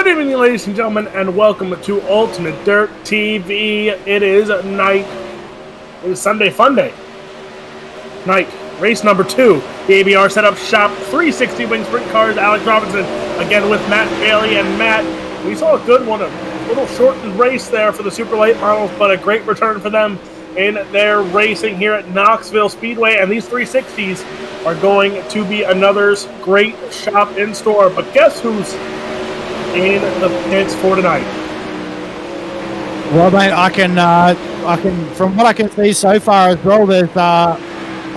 Good evening, ladies and gentlemen, and welcome to Ultimate Dirt TV. It is night. It is Sunday Fun Day. Night. Race number 2. The ABR set up shop 360 wing sprint cars. Alex Robinson again with Matt Bailey. And Matt, we saw a good one. A little shortened race there for the super late models, but a great return for them in their racing here at Knoxville Speedway. And these 360s are going to be another great shop in store. But guess who's in the pits for tonight? Well, mate, I can, from what I can see so far as well, there's a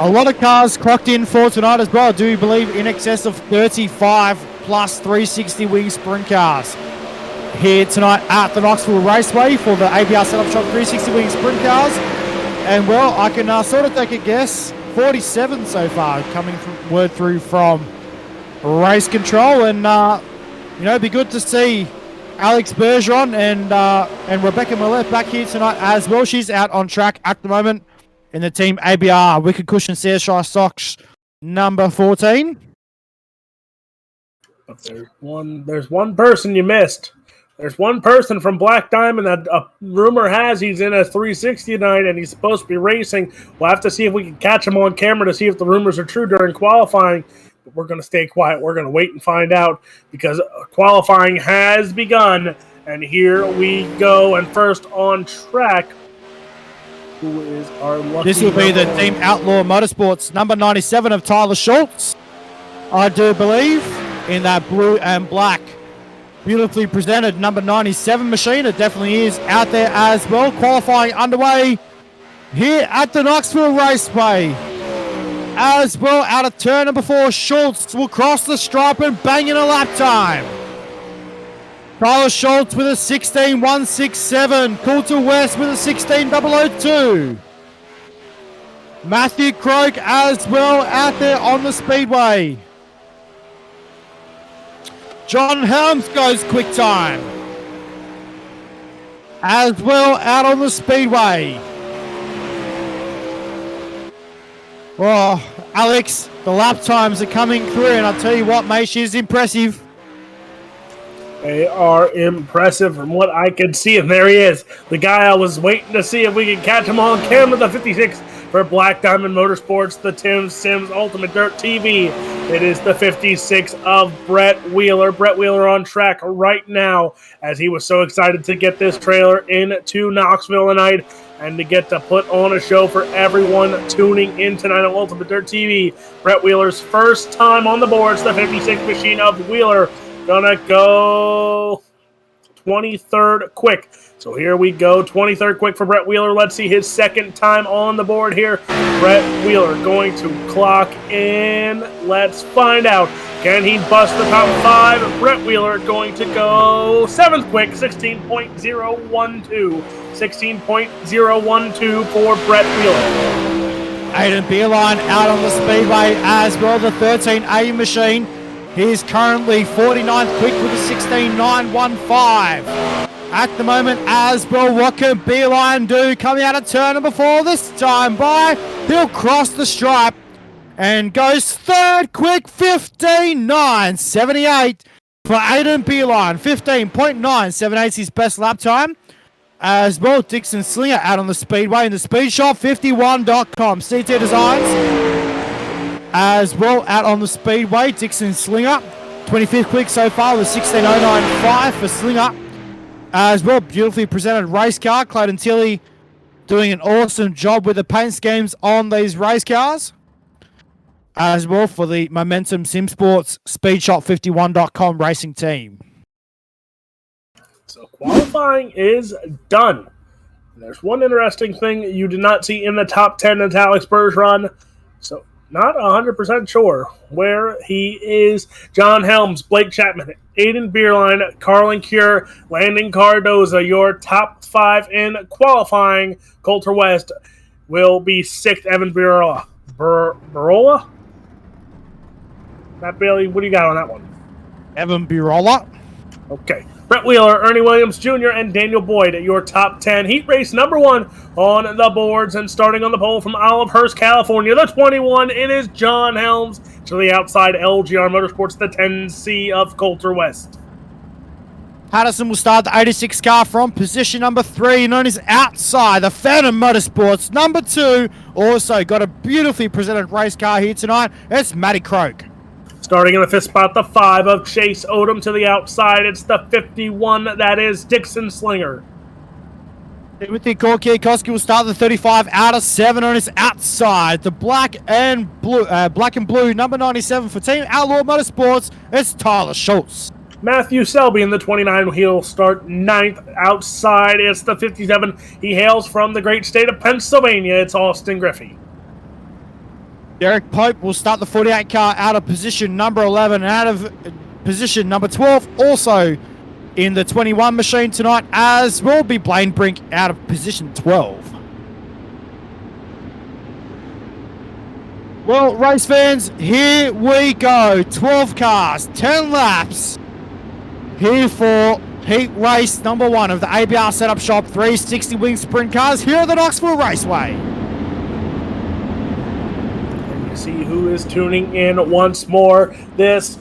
lot of cars clocked in for tonight as well. I do believe in excess of 35 plus 360 wing sprint cars here tonight at the Knoxville Raceway for the ABR setup shop 360 wing sprint cars. And well, I can sort of take a guess. 47 so far coming from word through from race control, and you know, it'd be good to see Alex Bergeron and Rebecca Millett back here tonight as well. She's out on track at the moment in the team ABR Wicked Cushion CSI Stocks number 14. But there's one person you missed. There's one person from Black Diamond that rumor has he's in a 360 tonight and he's supposed to be racing. We'll have to see if we can catch him on camera to see if the rumors are true during qualifying. But we're going to stay quiet. We're going to wait and find out because qualifying has begun. And here we go. And first on track, who is our lucky This will be the Team Outlaw Motorsports number 97 of Tyler Schultz, I do believe, in that blue and black. Beautifully presented number 97 machine. It definitely is out there as well. Qualifying underway here at the Knoxville Raceway. As well, out of turn number 4, Schultz will cross the stripe and bang in a lap time. Tyler Schultz with a 16.167. Coulter West with a 16.002. Matthew Croak as well out there on the speedway. John Helms goes quick time. As well out on the speedway. Oh, Alex, the lap times are coming through, and I'll tell you what, mate, she's impressive. They are impressive from what I can see, and there he is. The guy I was waiting to see if we could catch him on camera, the 56 for Black Diamond Motorsports, the Tim Sims Ultimate Dirt TV. It is the 56 of Brett Wheeler. Brett Wheeler on track right now as he was so excited to get this trailer into Knoxville tonight and to get to put on a show for everyone tuning in tonight on Ultimate Dirt TV. Brett Wheeler's first time on the boards, the 56 machine of Wheeler. Gonna go 23rd quick. So here we go, 23rd quick for Brett Wheeler. Let's see his second time on the board here. Brett Wheeler going to clock in. Let's find out. Can he bust the top 5? Brett Wheeler going to go 7th quick, 16.012. 16.012 for Brett Wheeler. Aiden Beerline out on the speedway as well, the 13A machine. He's currently 49th quick with a 16.915. At the moment as well, what can Beeline do? Coming out of turn number 4 this time by. He'll cross the stripe and goes 3rd quick, 15.978 for Aiden Beeline. 15.978 is his best lap time. As well, Dixon Slinger out on the speedway in the speed shop, 51.com. CT Designs as well out on the speedway. Dixon Slinger, 25th quick so far with 16.095 for Slinger. As well, beautifully presented race car. Clayton Tilley doing an awesome job with the paint schemes on these race cars. As well for the Momentum Sim Sports SpeedShop51.com racing team. So qualifying is done. There's one interesting thing you did not see in the top 10. That's Alex Bergeron. So not 100% sure where he is. John Helms, Blake Chapman, Aiden Beerline, Carlin Cure, Landon Cardoza, your top 5 in qualifying. Coulter West will be 6th. Evan Barola. Barola? Matt Bailey, what do you got on that one? Evan Barola. Okay. Brett Wheeler, Ernie Williams Jr., and Daniel Boyd at your top 10. Heat race number 1 on the boards, and starting on the pole from Olivehurst, California, the 21, it is John Helms. To the outside, LGR Motorsports, the 10C of Coulter West. Patterson will start the 86 car from position number 3, known as outside. The Phantom Motorsports number 2 also got a beautifully presented race car here tonight. It's Matty Croak. Starting in the 5th spot, the 5 of Chase Odom to the outside. It's the 51, that is Dixon Slinger. Timothy Korkiakowski will start the 35 out of 7, known as outside. The black and blue, number 97 for Team Outlaw Motorsports, it's Tyler Schultz. Matthew Selby in the 29, he'll start 9th outside. It's the 57. He hails from the great state of Pennsylvania. It's Austin Griffey. Derek Pope will start the 48 car out of position number 11 and out of position number 12. Also in the 21 machine tonight, as will be Blaine Brink out of position 12. Well, race fans, here we go. 12 cars, 10 laps. Here for heat race number 1 of the ABR Setup Shop 360 Wing Sprint Cars here at the Knoxville Raceway. See who is tuning in once more this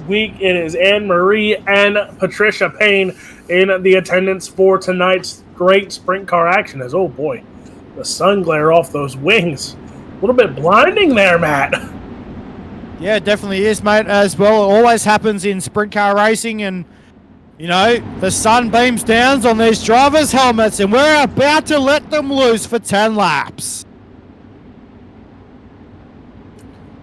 week. It is Anne-Marie and Patricia Payne in the attendance for tonight's great sprint car action. As, oh boy, the sun glare off those wings. A little bit blinding there, Matt. Yeah, it definitely is, mate, as well. It always happens in sprint car racing, and, you know, the sun beams down on these drivers' helmets, and we're about to let them loose for 10 laps.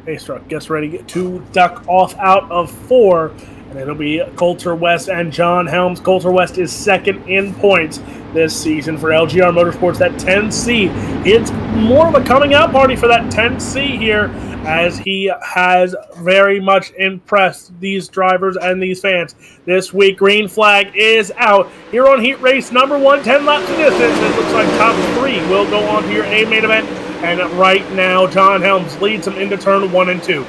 Pace truck gets ready to duck off out of 4, and it'll be Coulter West and John Helms. Coulter West is 2nd in points this season for LGR Motorsports. That 10C, it's more of a coming out party for that 10C here, as he has very much impressed these drivers and these fans. This week, green flag is out here on heat race number 1, 10 laps of distance. It looks like top 3 will go on to your A main event. And right now, John Helms leads him into turn 1 and 2.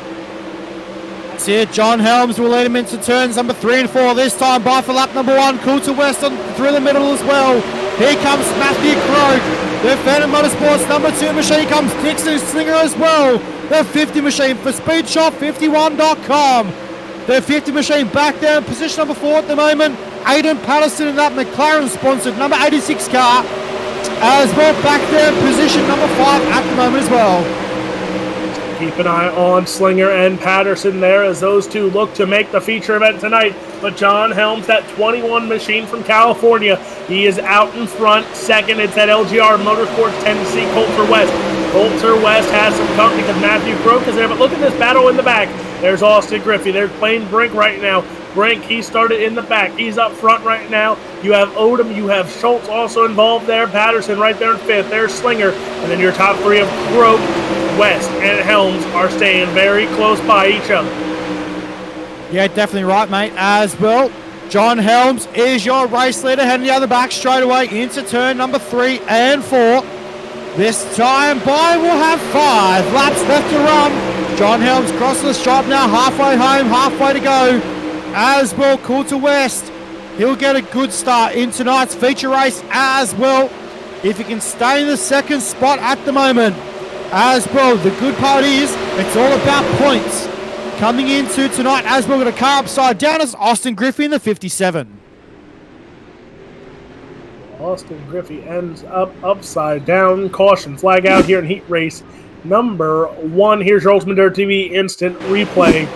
That's it. John Helms will lead him into turns number 3 and 4. This time by for lap number 1. Coulter West through the middle as well. Here comes Matthew Croak. The Phantom Motorsports number 2 machine comes Dixon Slinger as well. The 50 machine for SpeedShop51.com. The 50 machine back there in position number 4 at the moment. Aidan Patterson in that McLaren-sponsored number 86 car. As well, back there in position number 5 at the moment as well. Keep an eye on Slinger and Patterson there as those two look to make the feature event tonight. But John Helms, that 21 machine from California, he is out in front. 2nd, it's at LGR Motorsports 10C, Coulter West. Coulter West has some company because Matthew Croak is there. But look at this battle in the back. There's Austin Griffey. There's Blaine Brink right now. Brink, he started in the back. He's up front right now. You have Odom. You have Schultz also involved there. Patterson right there in 5th. There's Slinger. And then your top 3 of Croak, West, and Helms are staying very close by each other. Yeah, definitely right, mate. As well, John Helms is your race leader, heading down the back straight away into turn number 3 and 4. This time by will have 5 laps left to run. John Helms crosses the stripe now, halfway home, halfway to go. As well, Coulter West, he'll get a good start in tonight's feature race as well, if he can stay in the 2nd spot at the moment. As well, the good part is, it's all about points. Coming into tonight, as well, got a car upside down, as Austin Griffey in the 57. Austin Griffey ends up upside down. Caution flag out here in heat race number 1. Here's your UltimateDirtTV instant replay.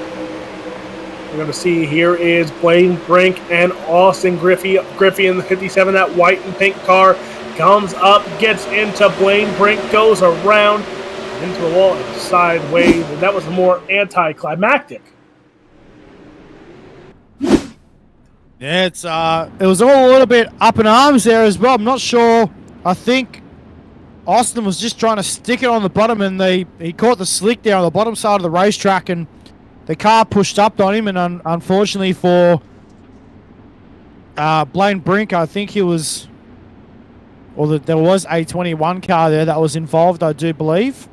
We're going to see here is Blaine Brink and Austin Griffey. Griffey in the 57, that white and pink car, comes up, gets into Blaine Brink, goes around into the wall and sideways. And that was more anticlimactic. Yeah, it was all a little bit up in arms there as well. I'm not sure. I think Austin was just trying to stick it on the bottom, and he caught the slick there on the bottom side of the racetrack, and the car pushed up on him, and unfortunately for Blaine Brink, I think he was, there was a 21 car there that was involved, I do believe.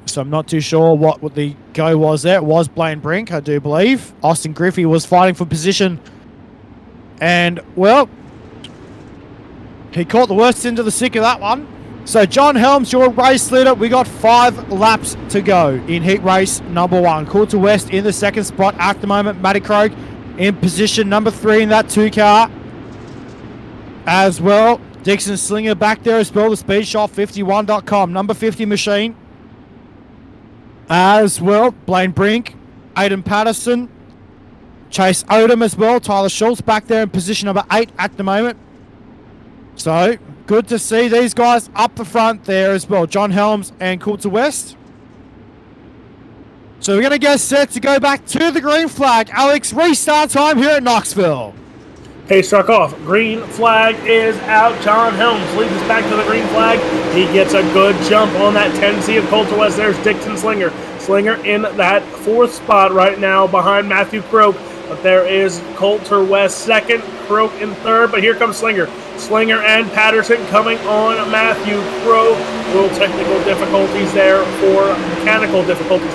So I'm not too sure what the go was there. It was Blaine Brink, I do believe. Austin Griffey was fighting for position, and, well, he caught the worst into the sick of that one. So John Helms, your race leader. We got 5 laps to go in heat race number 1. Coulter West in the 2nd spot at the moment. Matty Croak in position number 3 in that 2 car. As well, Dixon Slinger back there as well, the speed shot 51.com, number 50 machine. As well, Blaine Brink, Aiden Patterson, Chase Odom as well, Tyler Schultz back there in position number 8 at the moment. So, good to see these guys up the front there as well, John Helms and Coulter West. So we're going to get set to go back to the green flag. Alex, restart time here at Knoxville. Pace truck off. Green flag is out. John Helms leads us back to the green flag. He gets a good jump on that 10C of Coulter West. There's Dixon Slinger. Slinger in that 4th spot right now behind Matthew Croak. But there is Coulter West 2nd, Croak in 3rd. But here comes Slinger. Slinger and Patterson coming on Matthew Croak. Little technical difficulties there mechanical difficulties,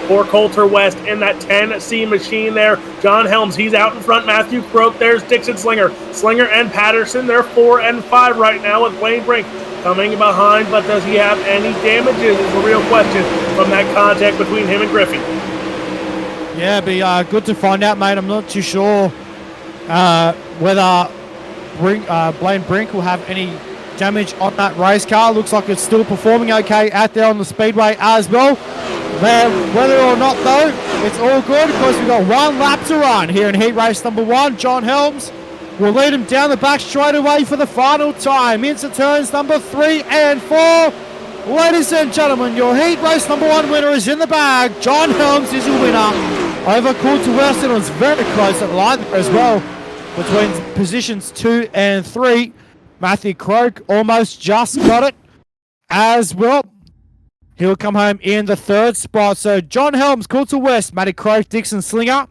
for Coulter West in that 10C machine there. John Helms, he's out in front. Matthew Croak, there's Dixon Slinger. Slinger and Patterson, they're 4 and 5 right now with Blaine Brink coming behind, but does he have any damages is the real question from that contact between him and Griffey. Yeah, be good to find out, mate. I'm not too sure whether Blaine Brink will have any damage on that race car. Looks like it's still performing okay out there on the speedway as well. Whether or not, though, it's all good because we've got 1 lap to run here in heat race number 1. John Helms will lead him down the back straight away for the final time into turns number 3 and 4. Ladies and gentlemen, your heat race number 1 winner is in the bag. John Helms is your winner over Coulter West. It was very close at the line as well between positions 2 and 3. Matthew Croak almost just got it as well. He'll come home in the 3rd spot. So John Helms, Coulter West, Matty Croak, Dixon Slinger,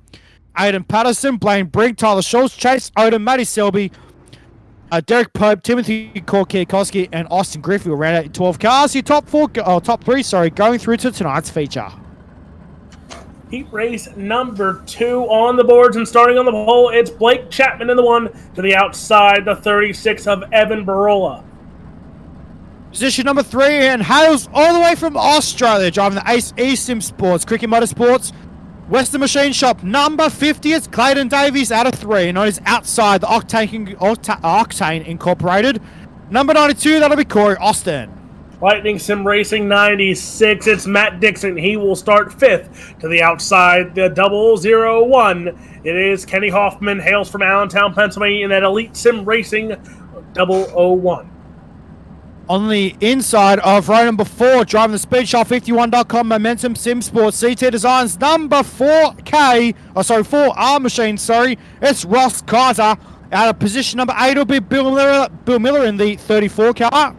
Aiden Patterson, Blaine Brink, Tyler Schultz, Chase Odom, Matty Selby, Derek Pope, Timothy Korkiakowski, and Austin Griffey will round out 12 cars. Your top 3, going through to tonight's feature. Heat race number 2 on the boards, and starting on the pole, it's Blake Chapman in the 1 to the outside, the 36 of Evan Barola. Position number 3, and hails all the way from Australia, driving the Ace eSim Sports, Cricket Motorsports, Western Machine Shop, number 50, it's Clayton Davies out of 3, and on his outside, the Octane Incorporated. Number 92, that'll be Corey Austin. Lightning Sim Racing 96, it's Matt Dixon. He will start 5th to the outside, the 001. It is Kenny Hoffman, hails from Allentown, Pennsylvania, in that Elite Sim Racing 001. On the inside of row number 4, driving the speedshot51.com Momentum Sim Sports CT Designs number 4R machine, it's Ross Carter. Out of position number 8 will be Bill Miller in the 34 car.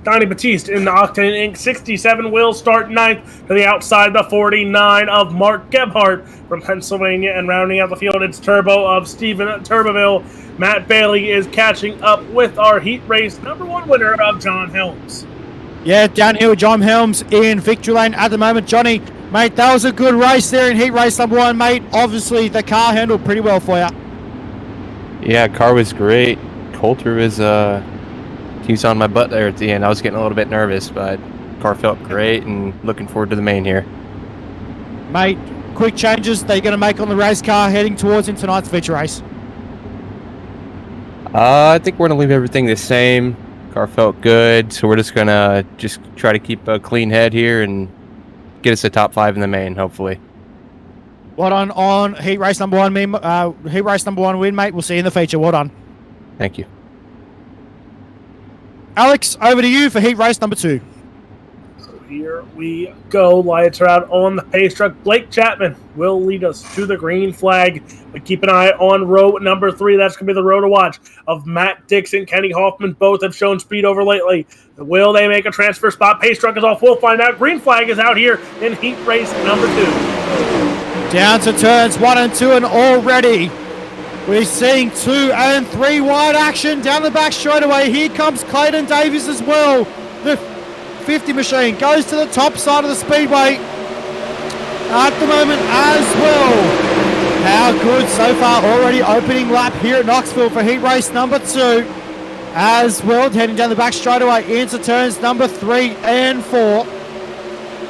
Donnie Batiste in the Octane Inc. 67 will start 9th to the outside, the 49 of Mark Gebhardt from Pennsylvania, and rounding out the field, it's Turbo of Stephen Turboville. Matt Bailey is catching up with our heat race number 1 winner of John Helms. Yeah, down here with John Helms in victory lane at the moment. Johnny, mate, that was a good race there in heat race number 1, mate. Obviously, the car handled pretty well for you. Yeah, car was great. Coulter was he was on my butt there at the end. I was getting a little bit nervous, but car felt great and looking forward to the main here. Mate, quick changes they're going to make on the race car heading towards in tonight's feature race. I think we're going to leave everything the same. Car felt good, so we're just going to try to keep a clean head here and get us a top 5 in the main, hopefully. Well done on heat race number 1, win, mate. We'll see you in the feature. Well done. Thank you. Alex, over to you for heat race number 2. So here we go. Lights are out on the pace truck. Blake Chapman will lead us to the green flag. But keep an eye on row number 3. That's going to be the row to watch of Matt Dixon, Kenny Hoffman. Both have shown speed over lately. Will they make a transfer spot? Pace truck is off. We'll find out. Green flag is out here in heat race number 2. Down to turns 1 and 2, and already we're seeing 2 and 3 wide action down the back straight away. Here comes Clayton Davies as well. The 50 machine goes to the top side of the speedway at the moment as well. How good so far, already opening lap here at Knoxville for heat race number 2 as well. Heading down the back straight away into turns number 3 and 4.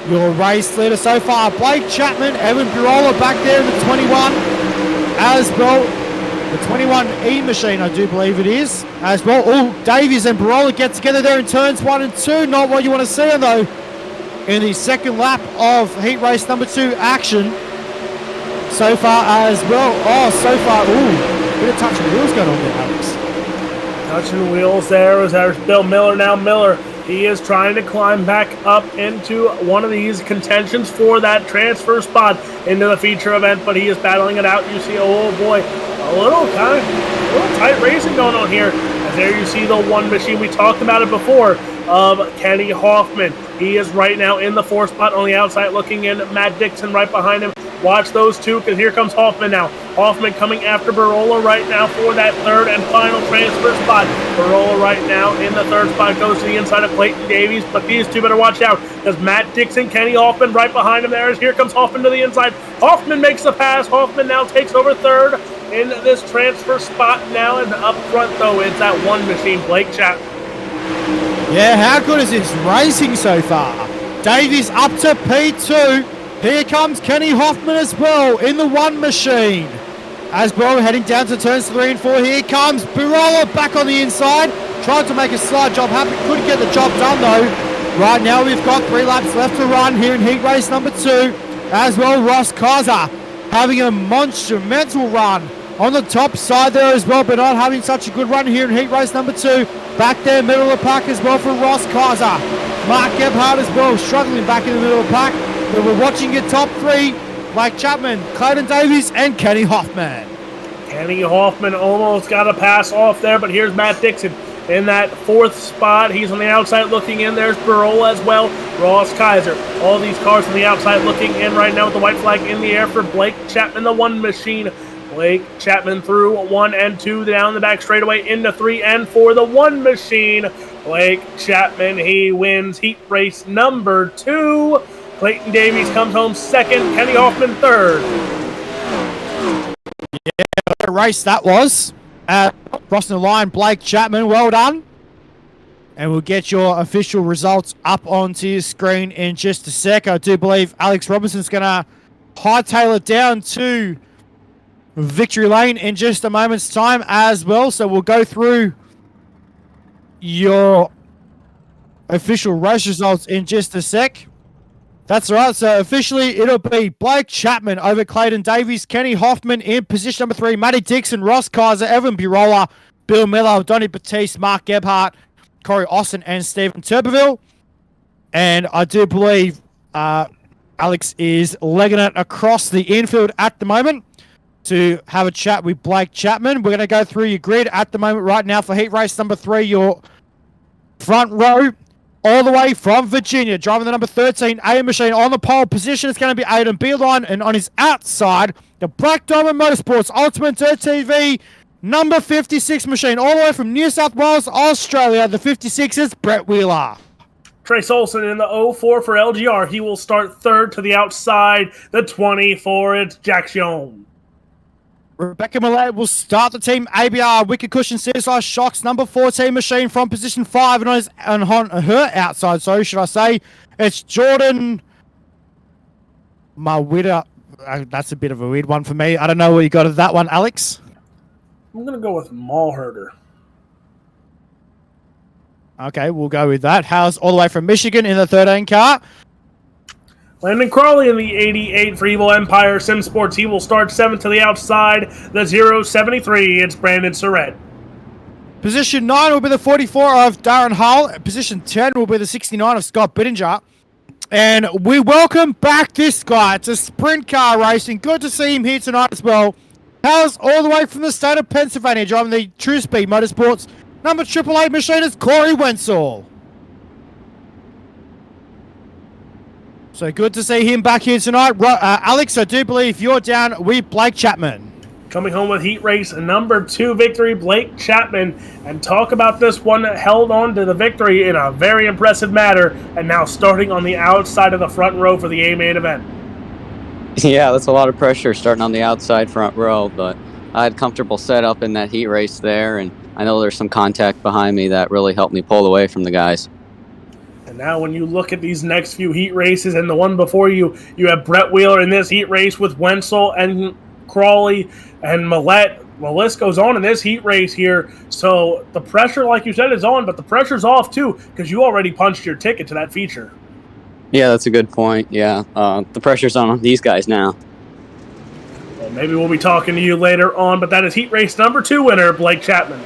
Your race leader so far, Blake Chapman, Evan Burola back there in the 21. as well. The 21E machine, I do believe it is, as well. Oh, Davies and Barola get together there in turns 1 and 2. Not what you want to see, though, in the second lap of heat race number 2 action. So far as well. Oh, so far, ooh, bit of touch and wheels going on there, Alex. Touching wheels there as there's Bill Miller. Now Miller, he is trying to climb back up into one of these contentions for that transfer spot into the feature event, but he is battling it out. You see, oh boy, a little tight racing going on here. As there you see the one machine, we talked about it before, of Kenny Hoffman. He is right now in the 4th spot on the outside looking in. Matt Dixon right behind him. Watch those two, because here comes Hoffman now. Hoffman coming after Barola right now for that 3rd and final transfer spot. Barola right now in the 3rd spot goes to the inside of Clayton Davies, but these two better watch out, because Matt Dixon, Kenny Hoffman right behind him there. As here comes Hoffman to the inside. Hoffman makes the pass. Hoffman now takes over 3rd in this transfer spot now, and up front, though, it's that one machine, Blake Chapman. Yeah, how good is this racing so far? Davies up to P2. Here comes Kenny Hoffman as well in the one machine. As well, heading down to turns 3 and 4. Here comes Barola back on the inside. Tried to make a slight job happen. Couldn't get the job done, though. Right now, we've got 3 laps left to run here in heat race number 2. As well, Ross Kaiser having a monumental run on the top side there as well, but not having such a good run here in heat race number 2. Back there, middle of the pack as well for Ross Kaiser. Mark Gebhardt as well, struggling back in the middle of the pack. But we're watching your top 3, Blake Chapman, Clayton Davies, and Kenny Hoffman. Kenny Hoffman almost got a pass off there, but here's Matt Dixon in that 4th spot. He's on the outside looking in. There's Barola as well. Ross Kaiser. All these cars on the outside looking in right now with the white flag in the air for Blake Chapman, the one machine. Blake Chapman through 1 and 2 down the back straightaway into 3 and 4. The one machine. Blake Chapman, he wins heat race number 2. Clayton Davies comes home 2nd. Kenny Hoffman 3rd. Yeah, what a race that was. Crossing the line, Blake Chapman, well done. And we'll get your official results up onto your screen in just a sec. I do believe Alex Robinson's going to hightail it down to victory lane in just a moment's time as well. So we'll go through your official race results in just a sec. That's right. So officially, it'll be Blake Chapman over Clayton Davies, Kenny Hoffman in position number 3, Matty Dixon, Ross Kaiser, Evan Barola, Bill Miller, Donny Batiste, Mark Gebhardt, Corey Austin, and Stephen Turbeville. And I do believe Alex is legging it across the infield at the moment to have a chat with Blake Chapman. We're going to go through your grid at the moment right now for heat race number 3, your front row. All the way from Virginia, driving the number 13 A machine on the pole position. It's going to be Aidan Beeline, and on his outside, the Black Diamond Motorsports UltimateDirtTV number 56 machine, all the way from New South Wales, Australia. The 56 is Brett Wheeler. Trace Olson in the 04 for LGR. He will start 3rd to the outside. The 24, it's Jack Schoen. Rebecca Millett will start the team ABR Wicked Cushion CSI Shocks number 14 machine from position 5, and on her outside, so should I say, it's Jordan Mawida. That's a bit of a weird one for me. I don't know where you got of that one, Alex. I'm going to go with Malherder. Okay, we'll go with that. How's all the way from Michigan in the 13 car? Landon Crawley in the 88 for Evil Empire Sim Sports. He will start 7th to the outside. The 073, it's Brandon Surratt. Position 9 will be the 44 of Darren Hull. Position 10 will be the 69 of Scott Bittinger. And we welcome back this guy to Sprint Car Racing. Good to see him here tonight as well. How's all the way from the state of Pennsylvania, driving the True Speed Motorsports number 888 machine is Corey Wenzel. So good to see him back here tonight. Alex, I do believe you're down with Blake Chapman. Coming home with heat race number 2 victory, Blake Chapman. And talk about this one that held on to the victory in a very impressive manner, and now starting on the outside of the front row for the A-main event. Yeah, that's a lot of pressure starting on the outside front row, but I had comfortable setup in that heat race there, and I know there's some contact behind me that really helped me pull away from the guys. And now when you look at these next few heat races and the one before you, you have Brett Wheeler in this heat race with Wenzel and Crawley, and Millette. The list goes on in this heat race here. So the pressure, like you said, is on, but the pressure's off too because you already punched your ticket to that feature. Yeah, that's a good point. Yeah, the pressure's on these guys now. Well, maybe we'll be talking to you later on, but that is heat race number 2 winner, Blake Chapman.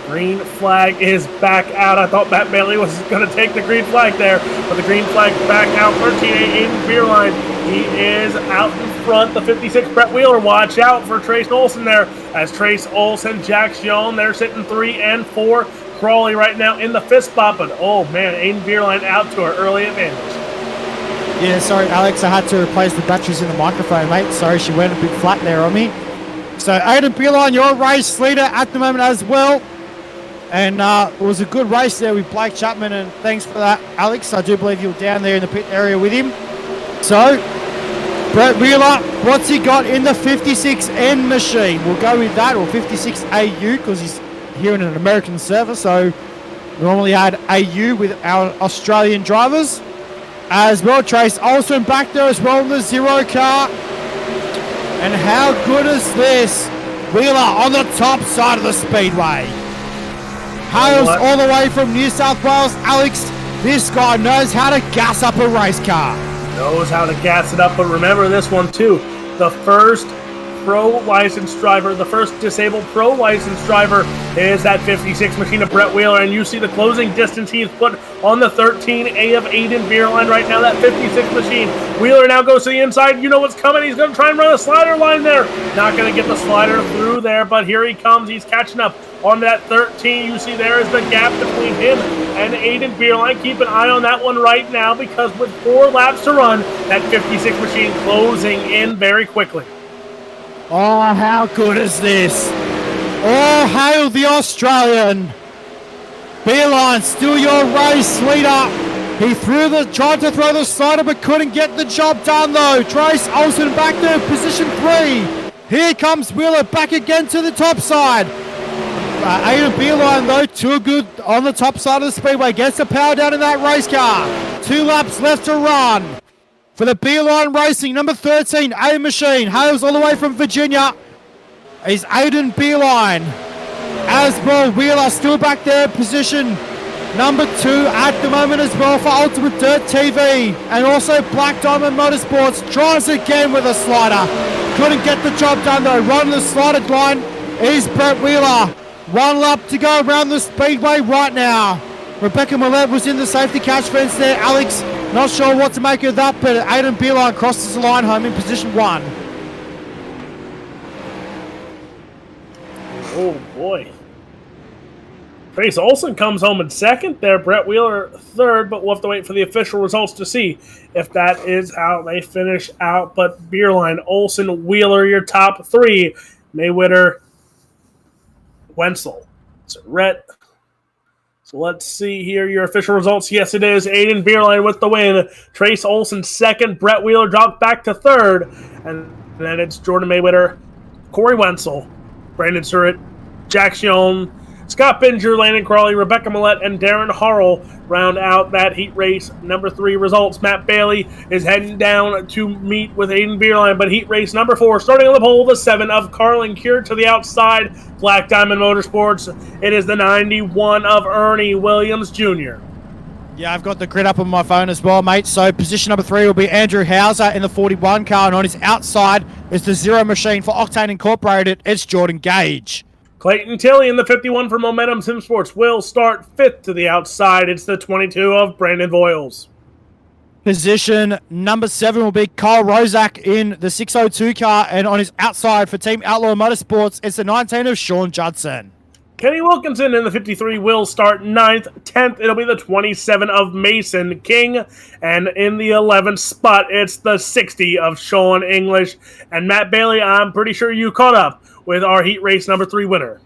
Green flag is back out. I thought Matt Bailey was going to take the green flag there, but the green flag back out. 13-8 Aiden Beerline. He is out in front. The 56 Brett Wheeler. Watch out for Trace Olson there, as Trace Olson, Jack Schoen, they're sitting 3 and 4. Crawley right now in the 5th spot, but oh man, Aiden Beerline out to her early advantage. Yeah, sorry, Alex, I had to replace the batteries in the microphone, mate. Sorry, she went a bit flat there on me. So, Aiden Beerline, your race leader at the moment as well. And it was a good race there with Blake Chapman, and thanks for that, Alex. I do believe you were down there in the pit area with him. So, Brett Wheeler, what's he got in the 56N machine? We'll go with that, or 56AU, because he's here in an American server, so we normally add AU with our Australian drivers. As well, Trace Olson back there as well in the 0 car. And how good is this? Wheeler on the top side of the speedway. Hails all the way from New South Wales. Alex, this guy knows how to gas up a race car. Knows how to gas it up, but remember this one too. The first pro licensed driver, the first disabled pro licensed driver is that 56 machine of Brett Wheeler, and you see the closing distance he's put on the 13A of Aiden Beerline right now, that 56 machine. Wheeler now goes to the inside. You know what's coming. He's going to try and run a slider line there. Not going to get the slider through there, but here he comes. He's catching up on that 13. You see there is the gap between him and Aiden Beerline. Keep an eye on that one right now, because with 4 laps to run, that 56 machine closing in very quickly. Oh, how good is this? Oh, hail the Australian. Beerline, still your race leader. He tried to throw the slider, but couldn't get the job done though. Trace Olson back there, position 3. Here comes Wheeler back again to the top side. Aiden Beerline though, too good on the top side of the speedway. Gets the power down in that race car. 2 laps left to run. For the Beerline Racing, number 13, A Machine, hails all the way from Virginia, is Aiden Beerline. As well, Wheeler still back there, position number 2 at the moment as well for UltimateDirtTV. And also Black Diamond Motorsports tries again with a slider. Couldn't get the job done though. Running the slider line is Brett Wheeler. 1 lap to go around the speedway right now. Rebecca Millette was in the safety catch fence there. Alex, not sure what to make of that, but Aiden Beerline crosses the line home in position 1. Oh boy. Trace Olson comes home in 2nd there. Brett Wheeler 3rd, but we'll have to wait for the official results to see if that is how they finish out. But Beerline, Olson, Wheeler, your top 3. Mayweather, Wenzel, Surrett. So let's see here your official results. Yes, it is Aiden Beerline with the win. Trace Olson 2nd. Brett Wheeler dropped back to 3rd. And then it's Jordan Mayweather, Corey Wenzel, Brandon Surrett, Jack Schoen, Scott Binger, Landon Crawley, Rebecca Millette, and Darren Harrell round out that heat race number 3 results. Matt Bailey is heading down to meet with Aiden Beerline, but heat race number 4, starting on the pole, the 7 of Carlin Cure to the outside, Black Diamond Motorsports. It is the 91 of Ernie Williams Jr. Yeah, I've got the grid up on my phone as well, mate. So position number 3 will be Andrew Hauser in the 41 car, and on his outside is the 0 machine for Octane Incorporated. It's Jordan Gage. Clayton Tilley in the 51 for Momentum Sim Sports will start 5th to the outside. It's the 22 of Brandon Voiles. Position number 7 will be Kyle Rozak in the 602 car, and on his outside for Team Outlaw Motorsports, it's the 19 of Sean Judson. Kenny Wilkinson in the 53 will start 9th. 10th, it'll be the 27 of Mason King. And in the 11th spot, it's the 60 of Sean English. And Matt Bailey, I'm pretty sure you caught up with our heat race number 3 winner.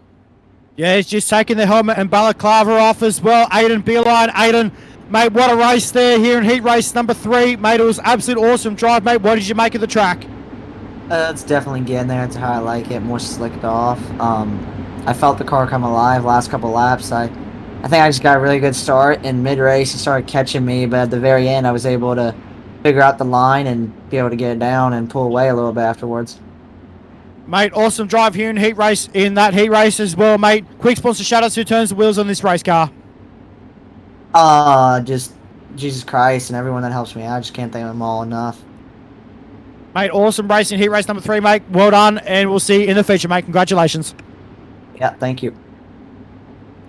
Yeah, he's just taking the helmet and balaclava off as well. Aiden Beerline. Aiden, mate, what a race there here in heat race number 3. Mate, it was absolute awesome drive, mate. What did you make of the track? It's definitely getting there to how I like it, more slicked off. I felt the car come alive last couple laps. I think I just got a really good start. In mid-race, he started catching me, but at the very end, I was able to figure out the line and be able to get it down and pull away a little bit afterwards. Mate, awesome drive here in that heat race as well, mate. Quick sponsor shout-outs, who turns the wheels on this race car? Just Jesus Christ and everyone that helps me out. I just can't thank them all enough. Mate, awesome racing, heat race number 3, mate. Well done, and we'll see you in the feature, mate. Congratulations. Yeah, thank you.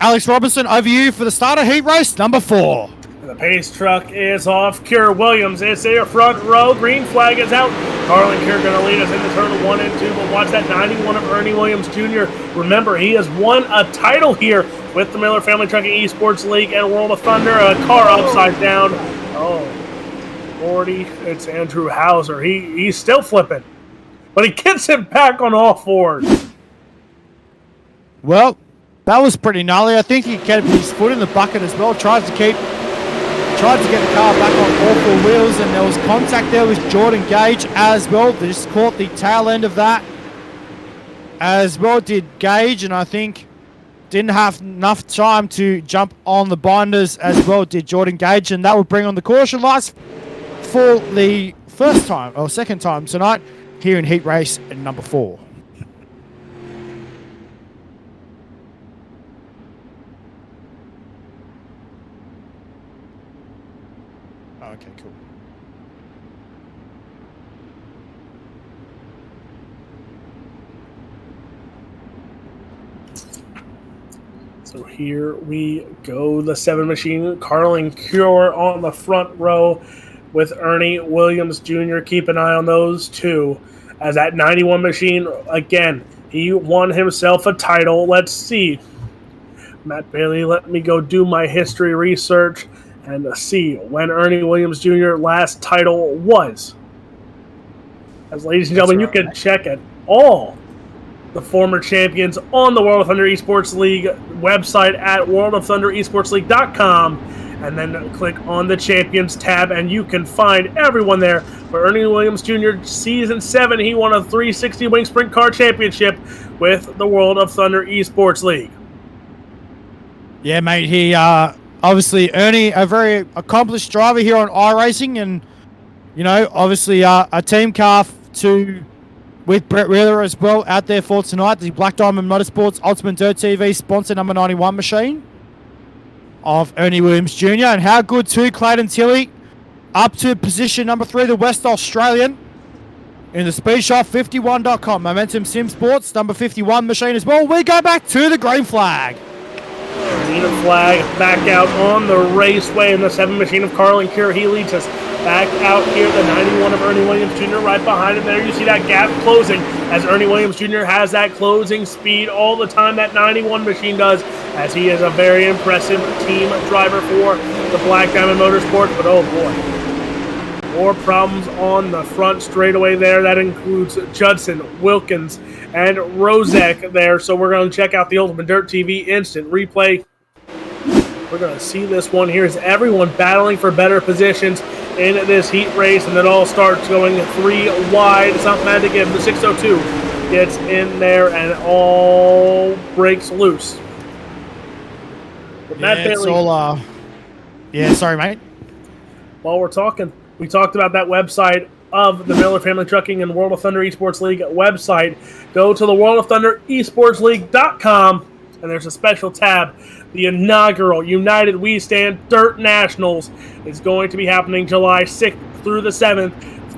Alex Robinson, over you for the start of heat race number 4. The pace truck is off. Kure Williams is there, front row. Green flag is out. Carlin Kure going to lead us into turn 1 and 2, but watch that 91 of Ernie Williams Jr. Remember, he has won a title here with the Miller Family Trucking Esports League and World of Thunder. A car upside down. Oh, 40. It's Andrew Hauser. He's still flipping, but he gets it back on all fours. Well, that was pretty gnarly. I think he kept his foot in the bucket as well. Tried to get the car back on all 4 wheels, and there was contact there with Jordan Gage as well. They just caught the tail end of that as well, did Gage, and I think didn't have enough time to jump on the binders as well, did Jordan Gage, and that will bring on the caution lights for the second time tonight here in heat race number 4. Okay, cool. So here we go. The 7 machine, Carlin Kure on the front row with Ernie Williams Jr. Keep an eye on those two. As that 91 machine, again, he won himself a title. Let's see. Matt Bailey, let me go do my history research and see when Ernie Williams Jr. last title was. As ladies and gentlemen, you can check it all the former champions on the World of Thunder Esports League website at worldofthunderesportsleague.com, and then click on the Champions tab, and you can find everyone there. For Ernie Williams Jr. Season 7, he won a 360 Wing Sprint Car Championship with the World of Thunder Esports League. Yeah, mate, he obviously Ernie, a very accomplished driver here on iRacing, and you know, obviously a team car with Brett Wheeler as well out there for tonight. The Black Diamond Motorsports UltimateDirtTV sponsor number 91 machine of Ernie Williams Jr. And how good too, Clayton Tilley up to position number 3, the West Australian in the Speed Shop 51.com. Momentum Sim Sports number 51 machine as well. We go back to the green flag. Green flag back out on the raceway in the 7 machine of Carlin Kure. He leads us back out here. The 91 of Ernie Williams Jr. right behind him there. You see that gap closing as Ernie Williams Jr. has that closing speed all the time. That 91 machine does, as he is a very impressive team driver for the Black Diamond Motorsports. But oh boy, more problems on the front straightaway there. That includes Judson, Wilkins, and Rozek there. So we're going to check out the Ultimate Dirt TV instant replay. We're going to see this one here as everyone battling for better positions in this heat race, and it all starts going 3 wide. Something had to give. The 602 gets in there and all breaks loose. But Matt Bailey, sorry, mate. While we're talking, we talked about that website of the Miller Family Trucking and World of Thunder Esports League website. Go to the World of Thunder Esports League.com, and there's a special tab. The inaugural United We Stand Dirt Nationals is going to be happening July 6th through the 7th.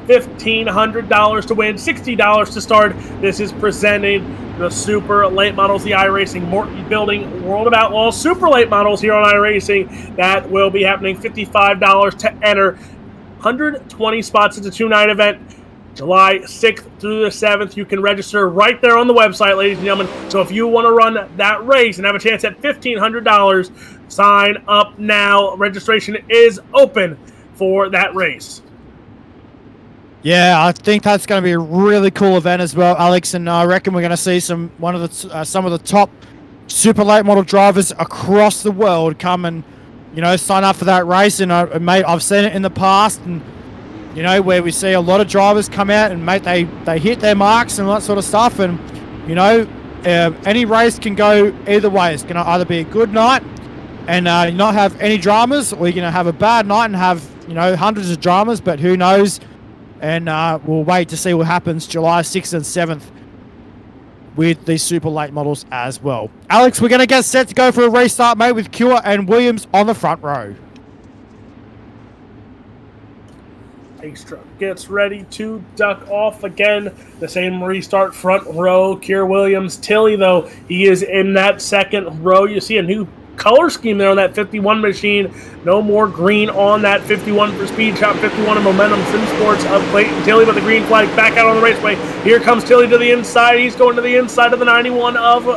$1,500 to win, $60 to start. This is presented the super late models, the iRacing Morton Building World of Outlaws super late models here on iRacing. That will be happening $55 to enter. 120 spots. It's a 2-night event. July 6th through the 7th. You can register right there on the website, ladies and gentlemen. So if you want to run that race and have a chance at $1,500, sign up now. Registration is open for that race. Yeah, I think that's going to be a really cool event as well, Alex. And I reckon we're going to see some of the top super late model drivers across the world come and sign up for that race. And mate, I've seen it in the past, and you know, where we see a lot of drivers come out and they hit their marks and all that sort of stuff. And, you know, any race can go either way. It's going to either be a good night and not have any dramas, or you're going to have a bad night and have, you know, hundreds of dramas, but who knows? And we'll wait to see what happens July 6th and 7th with these super late models as well. Alex, we're going to get set to go for a restart, mate, with Cure and Williams on the front row. Ace truck gets ready to duck off again. The same restart front row. Keir Williams. Tilly, though, he is in that second row. You see a new color scheme there on that 51 machine. No more green on that 51 for Speed Shop, 51 in Momentum Sim Sports of Clayton Tilly with the green flag back out on the raceway. Here comes Tilly to the inside. He's going to the inside of the 91 of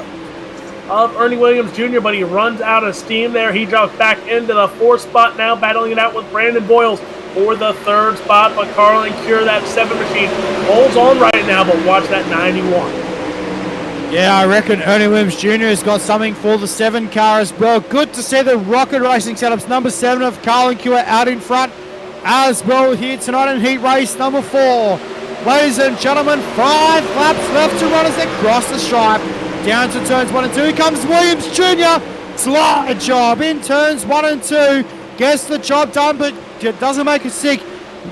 Ernie Williams Jr., but he runs out of steam there. He drops back into the 4th spot now, battling it out with Brandon Boyles for the 3rd spot, but Carlin Cure, that 7 machine, holds on right now, but watch that 91. Yeah, I reckon Ernie Williams Jr. has got something for the 7 car as well. Good to see the Rocket Racing setups. Number 7 of Carlin Cure out in front as well here tonight in heat race number 4. Ladies and gentlemen, 5 laps left to run as they cross the stripe. Down to turns 1 and 2. Here comes Williams Jr. Slide job in turns 1 and 2. Gets the job done, but it doesn't make it sick.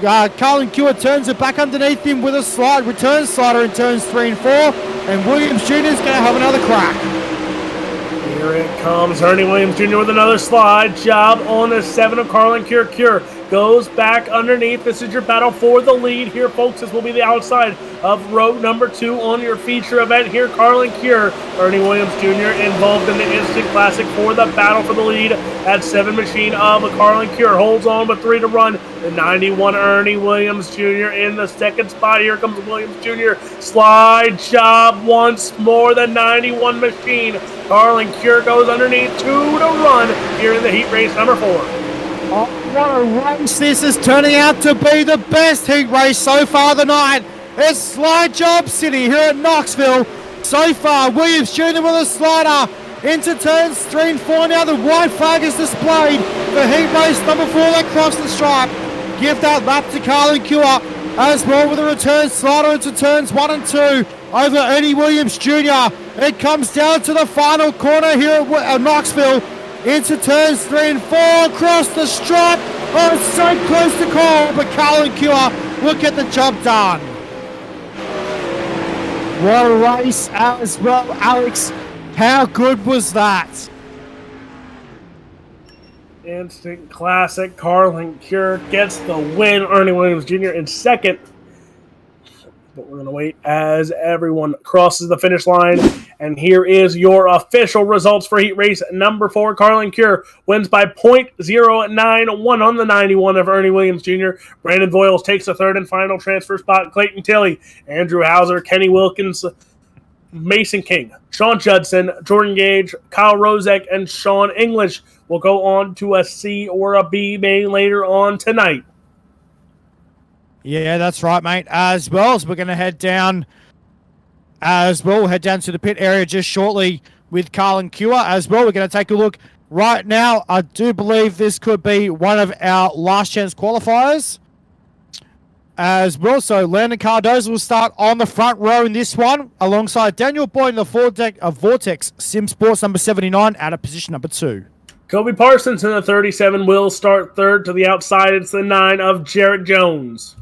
Carlin Cure turns it back underneath him with a slide, return slider in turns 3 and 4, and Williams Jr. is going to have another crack. Here it comes, Ernie Williams Jr. with another slide job on the 7 of Carlin Cure. Cure goes back underneath. This is your battle for the lead here, folks. This will be the outside of row number 2 on your feature event here. Carlin Cure, Ernie Williams Jr. involved in the Instant Classic for the battle for the lead. That 7 machine of Carlin Cure holds on with 3 to run. The 91 Ernie Williams Jr. in the 2nd spot. Here comes Williams Jr. Slide job once more. The 91 machine. Carlin Cure goes underneath. 2 to run here in the heat race number 4. Oh, what a race this is turning out to be, the best heat race so far tonight. It's Slide Job City here at Knoxville. So far, Williams Jr. with a slider into turns 3 and 4. Now the white flag is displayed for heat race number 4 that crossed the stripe. Give that lap to Carlin Cure as well with a return slider into turns 1 and 2 over Ernie Williams Jr. It comes down to the final corner here at Knoxville. Into turns 3 and 4, across the stripe. Oh, it's so close to call, but Carlin Cure will get the job done. What a race as well, Alex. How good was that? Instant Classic. Carlin Cure gets the win. Ernie Williams Jr. in 2nd. But we're going to wait as everyone crosses the finish line. And here is your official results for heat race number 4. Carlin Cure wins by 0.091 on the 91 of Ernie Williams Jr. Brandon Boyles takes the 3rd and final transfer spot. Clayton Tilly, Andrew Hauser, Kenny Wilkins, Mason King, Sean Judson, Jordan Gage, Kyle Rozek, and Sean English will go on to a C or a B main later on tonight. Yeah, that's right, mate. As well as we're going to head down as well. We'll head down to the pit area just shortly with Carlin Cure as well. We're going to take a look right now. I do believe this could be one of our last chance qualifiers as well. So Landon Cardozo will start on the front row in this one alongside Daniel Boyd in the forward deck of Vortex Sim Sports number 79 out of position number 2. Kobe Parsons in the 37 will start 3rd. To the outside, it's the 9 of Jarrett Jones.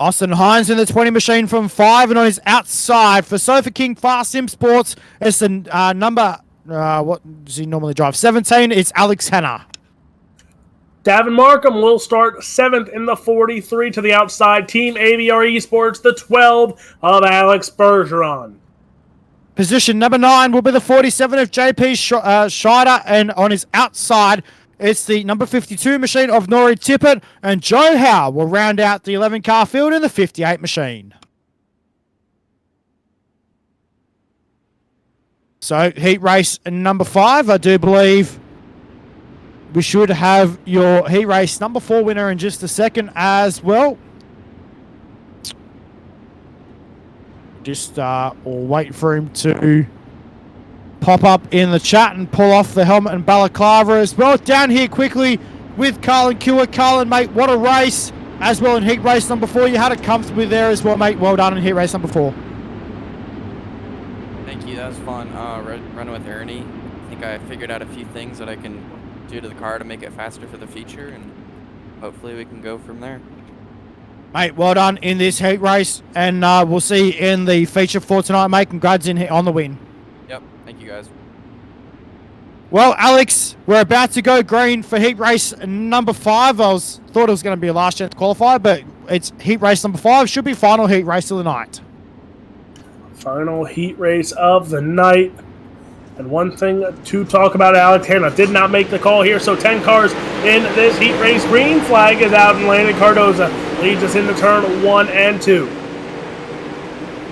Austin Hines in the 20 machine from 5, and on his outside for Sofa King Fast Sim Sports, it's the number, what does he normally drive? 17, it's Alex Hanna. Davin Markham will start 7th in the 43. To the outside, Team ABR Esports, the 12 of Alex Bergeron. Position number 9 will be the 47 of JP Scheider, and on his outside, it's the number 52 machine of Nori Tippett, and Joe Howe will round out the 11 car field in the 58 machine. So heat race number 5, I do believe we should have your heat race number 4 winner in just a second as well. Just we'll wait for him to pop up in the chat and pull off the helmet and balaclava as well. Down here quickly with Carlin Cure. Carlin, mate, what a race. as well in heat race number 4. You had it comfortably there as well, mate. Well done in heat race number 4. Thank you, that was fun. Running with Ernie. I think I figured out a few things that I can do to the car to make it faster for the future, and hopefully we can go from there. Mate, well done in this heat race, and we'll see you in the feature for tonight, mate. Congrats on the win. Yep, thank you guys. Well, Alex, we're about to go green for heat race number 5. I thought it was going to be a last chance to qualify, but it's heat race number 5. Should be final heat race of the night. Final heat race of the night. And one thing to talk about, Alex Hannah did not make the call here, so 10 cars in this heat race. Green flag is out, and Landon Cardoza leads us into turn 1 and 2.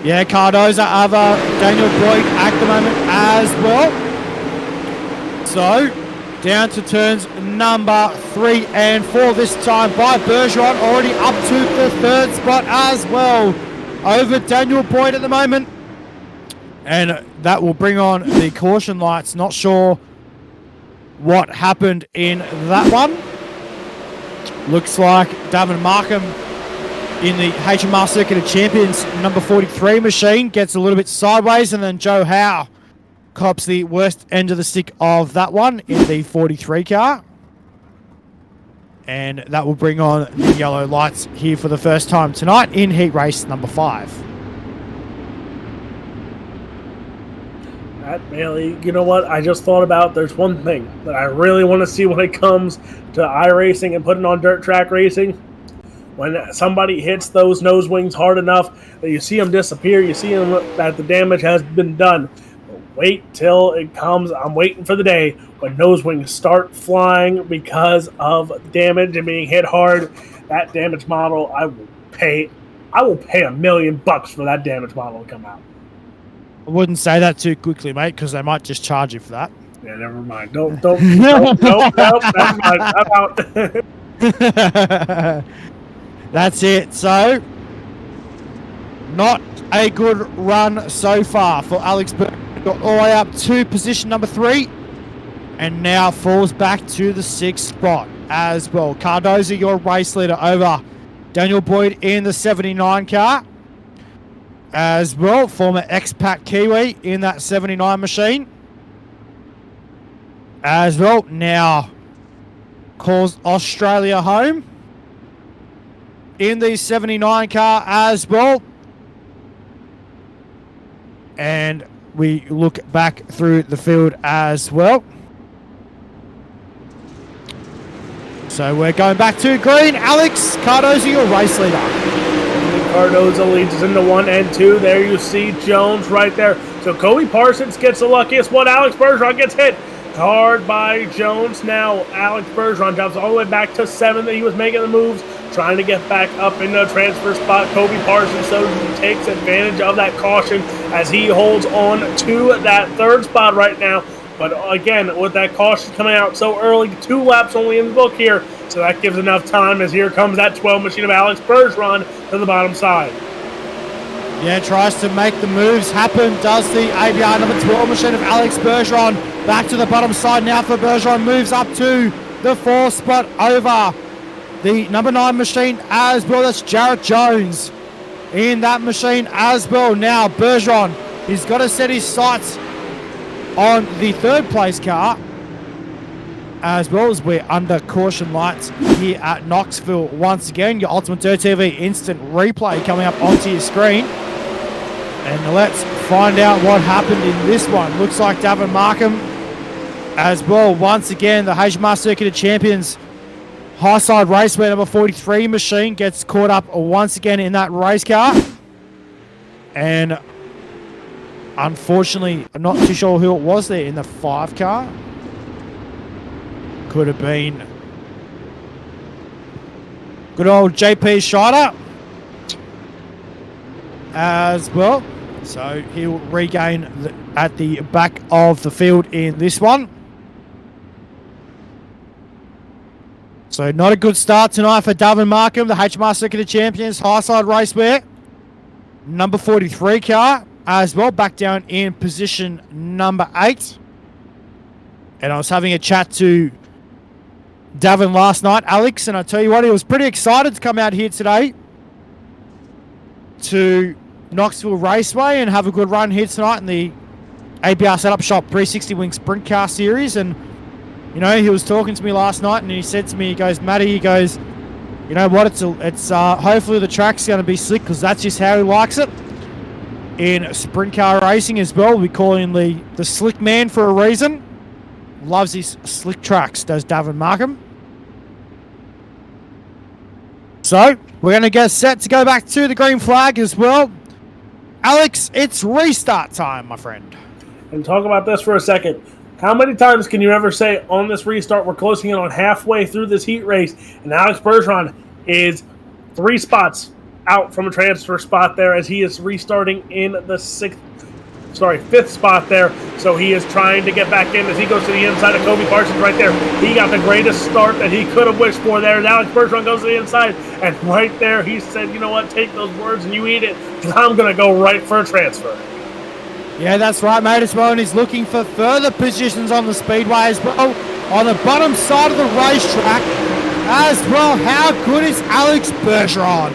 Yeah, Cardoza over Daniel Boyd at the moment as well. So, down to turns number 3 and 4 this time by Bergeron, already up to the 3rd spot as well over Daniel Boyd at the moment. And that will bring on the caution lights. Not sure what happened in that one. Looks like Davin Markham in the HMR Circuit of Champions number 43 machine gets a little bit sideways, and then Joe Howe cops the worst end of the stick of that one in the 43 car. And that will bring on the yellow lights here for the first time tonight in heat race number 5. Matt Bailey, you know what? I just thought about there's one thing that I really want to see when it comes to iRacing and putting on dirt track racing. When somebody hits those nose wings hard enough that you see them disappear, you see them that the damage has been done. But wait till it comes. I'm waiting for the day when nose wings start flying because of damage and being hit hard. That damage model, I will pay $1 million for that damage model to come out. I wouldn't say that too quickly, mate, because they might just charge you for that. Yeah, never mind. Don't. Nope, never mind. I'm out. That's it. So, not a good run so far for Alex Burke. Got all the way up to position number 3, and now falls back to the 6th spot as well. Cardoza, your race leader, over Daniel Boyd in the 79 car. As well, former expat Kiwi in that 79 machine. As well, now calls Australia home in the 79 car as well. And we look back through the field as well. So we're going back to green. Alex Cardoza, your race leader. Cardoza leads us into 1 and 2. There you see Jones right there. So Kobe Parsons gets the luckiest one. Alex Bergeron gets hit hard by Jones. Now Alex Bergeron jumps all the way back to 7th. He was making the moves, trying to get back up into a transfer spot. Kobe Parsons so he takes advantage of that caution as he holds on to that 3rd spot right now. But again, with that caution coming out so early, 2 laps only in the book here. So that gives enough time as here comes that 12 machine of Alex Bergeron to the bottom side. Yeah, tries to make the moves happen. Does the ABR number 12 machine of Alex Bergeron. Back to the bottom side now for Bergeron. Moves up to the 4th spot over the number 9 machine as well. That's Jarrett Jones in that machine as well. Now Bergeron, he's got to set his sights on the 3rd place car, as well as we're under caution lights here at Knoxville once again. Your UltimateDirtTV instant replay coming up onto your screen. And let's find out what happened in this one. Looks like Davin Markham as well. Once again, the HMR Circuit of Champions high side raceway number 43 machine gets caught up once again in that race car. And unfortunately, I'm not too sure who it was there in the 5 car. Could have been good old JP Scheider as well. So he'll regain at the back of the field in this one. So not a good start tonight for Davin Markham, the HMR Circuit of Champions high side raceway. Number 43 car as well, back down in position number 8. And I was having a chat to Davin last night, Alex, and I tell you what, he was pretty excited to come out here today to Knoxville Raceway and have a good run here tonight in the ABR Setup Shop 360 Wing Sprint Car Series. And, you know, he was talking to me last night and he said to me, he goes, Matty, he goes, you know what, it's hopefully the track's going to be slick because that's just how he likes it. In sprint car racing as well, we call him the slick man for a reason. Loves his slick tracks, does Davin Markham. So, we're going to get set to go back to the green flag as well. Alex, it's restart time, my friend. And talk about this for a second. How many times can you ever say on this restart we're closing in on halfway through this heat race, and Alex Bergeron is 3 spots out from a transfer spot there as he is restarting in the 5th spot there. So he is trying to get back in as he goes to the inside of Kobe Parsons right there. He got the greatest start that he could have wished for there. And Alex Bergeron goes to the inside, and right there he said, you know what, take those words and you eat it, because I'm going to go right for a transfer. Yeah, that's right, mate, as well. And he's looking for further positions on the speedway as well, on the bottom side of the racetrack as well. How good is Alex Bergeron?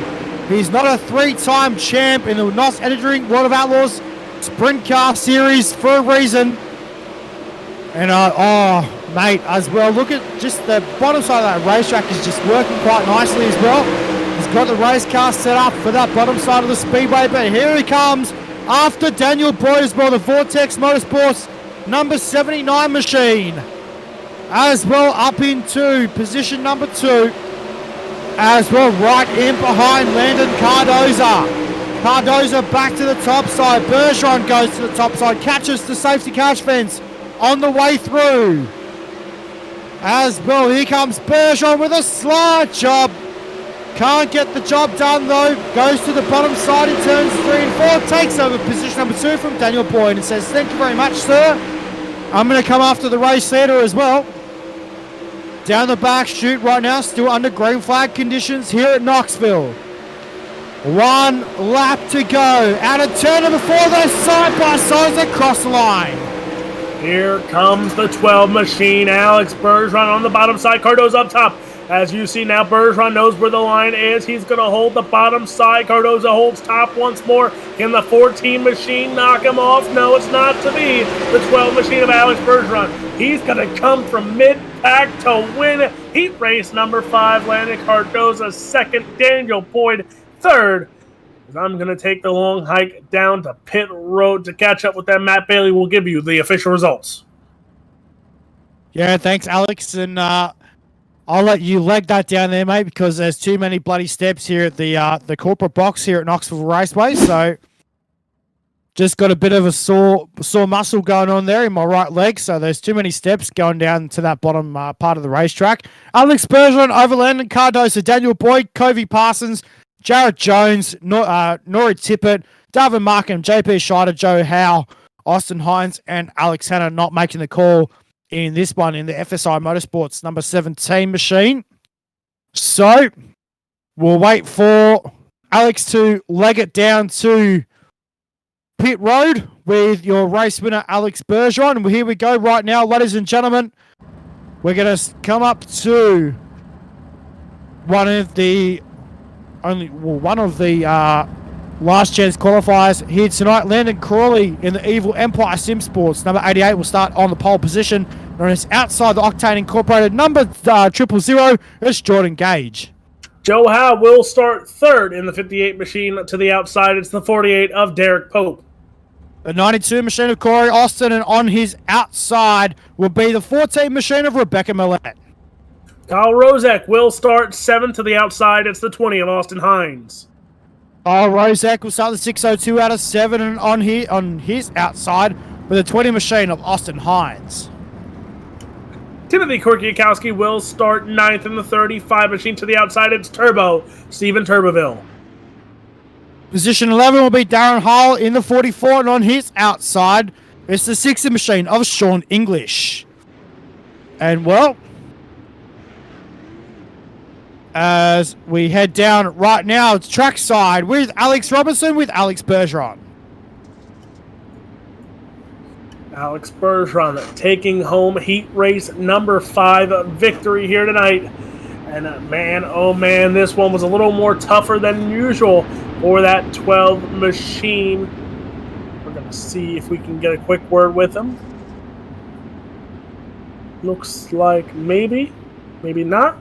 He's not a 3-time champ in the NOS Entering World of Outlaws Sprint Car Series for a reason. And mate, as well, look at just the bottom side of that racetrack is just working quite nicely as well. He's got the race car set up for that bottom side of the speedway, but here he comes after Daniel Boyd as well, the Vortex Motorsports number 79 machine. As well, up into position number 2. As well, right in behind Landon Cardoza. Cardoza back to the top side. Bergeron goes to the top side, catches the safety catch fence on the way through. As well, here comes Bergeron with a slide job. Can't get the job done though. Goes to the bottom side in turns 3 and 4. Takes over position number 2 from Daniel Boyd and says, thank you very much, sir. I'm going to come after the race leader as well. Down the back chute right now, still under green flag conditions here at Knoxville. 1 lap to go. Out of turn number 4, they're side by sides across the line. Here comes the 12 machine. Alex Bergeron on the bottom side. Cardoza up top. As you see now, Bergeron knows where the line is. He's going to hold the bottom side. Cardoza holds top once more. Can the 14 machine knock him off? No, it's not to be. The 12 machine of Alex Bergeron. He's going to come from mid-pack to win heat race number 5. Landon Cardoza second. Daniel Boyd third. I'm going to take the long hike down to pit road to catch up with that. Matt Bailey will give you the official results. Yeah, thanks, Alex. And I'll let you leg that down there, mate, because there's too many bloody steps here at the corporate box here at Knoxville Raceway. So just got a bit of a sore muscle going on there in my right leg. So there's too many steps going down to that bottom part of the racetrack. Alex Bergeron, over Landon Cardoza, Daniel Boyd, Covey Parsons, Jared Jones, Nori Tippett, Davin Markham, JP Scheider, Joe Howe, Austin Hines, and Alex Hanna not making the call in this one in the FSI Motorsports number 17 machine. So we'll wait for Alex to leg it down to pit road with your race winner, Alex Bergeron. And here we go right now, ladies and gentlemen. We're going to come up to one of the last chance qualifiers here tonight. Landon Crawley in the Evil Empire Sim Sports number 88 will start on the pole position. Known as outside the Octane Incorporated number 000, it's Jordan Gage. Joe Howe will start third in the 58 machine. To the outside, it's the 48 of Derek Pope. The 92 machine of Corey Austin, and on his outside will be the 14 machine of Rebecca Millette. Kyle Rozek will start 7th. To the outside, it's the 20 of Austin Hines. Kyle Rozek will start the 602 out of 7, and on his outside with the 20 machine of Austin Hines. Timothy Korkiakowski will start 9th in the 35 machine. To the outside, it's Turbo, Stephen Turboville. Position 11 will be Darren Hall in the 44, and on his outside, it's the 60 machine of Sean English. And, well, as we head down right now, it's trackside with Alex Robinson with Alex Bergeron. Alex Bergeron taking home heat race number 5 victory here tonight. And man, oh man, this one was a little more tougher than usual for that 12 machine. We're going to see if we can get a quick word with him. Looks like maybe not.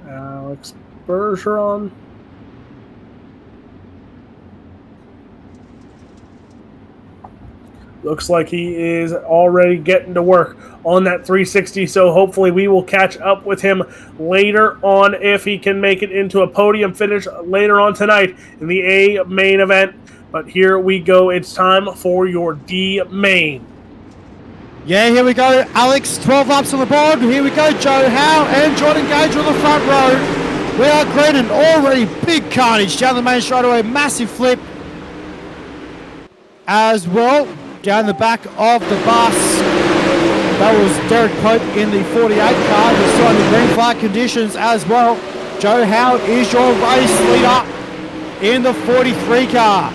Alex Bergeron. Looks like he is already getting to work on that 360, so hopefully we will catch up with him later on if he can make it into a podium finish later on tonight in the A main event. But here we go. It's time for your D main. Yeah, here we go. Alex, 12 laps on the board. Here we go. Joe Howe and Jordan Gage on the front row. We are greeting already big carnage down the main straightaway. Massive flip as well. Down the back of the bus. That was Derek Pope in the 48 car. We're still under green flag conditions as well. Joe Howe is your race leader in the 43 car.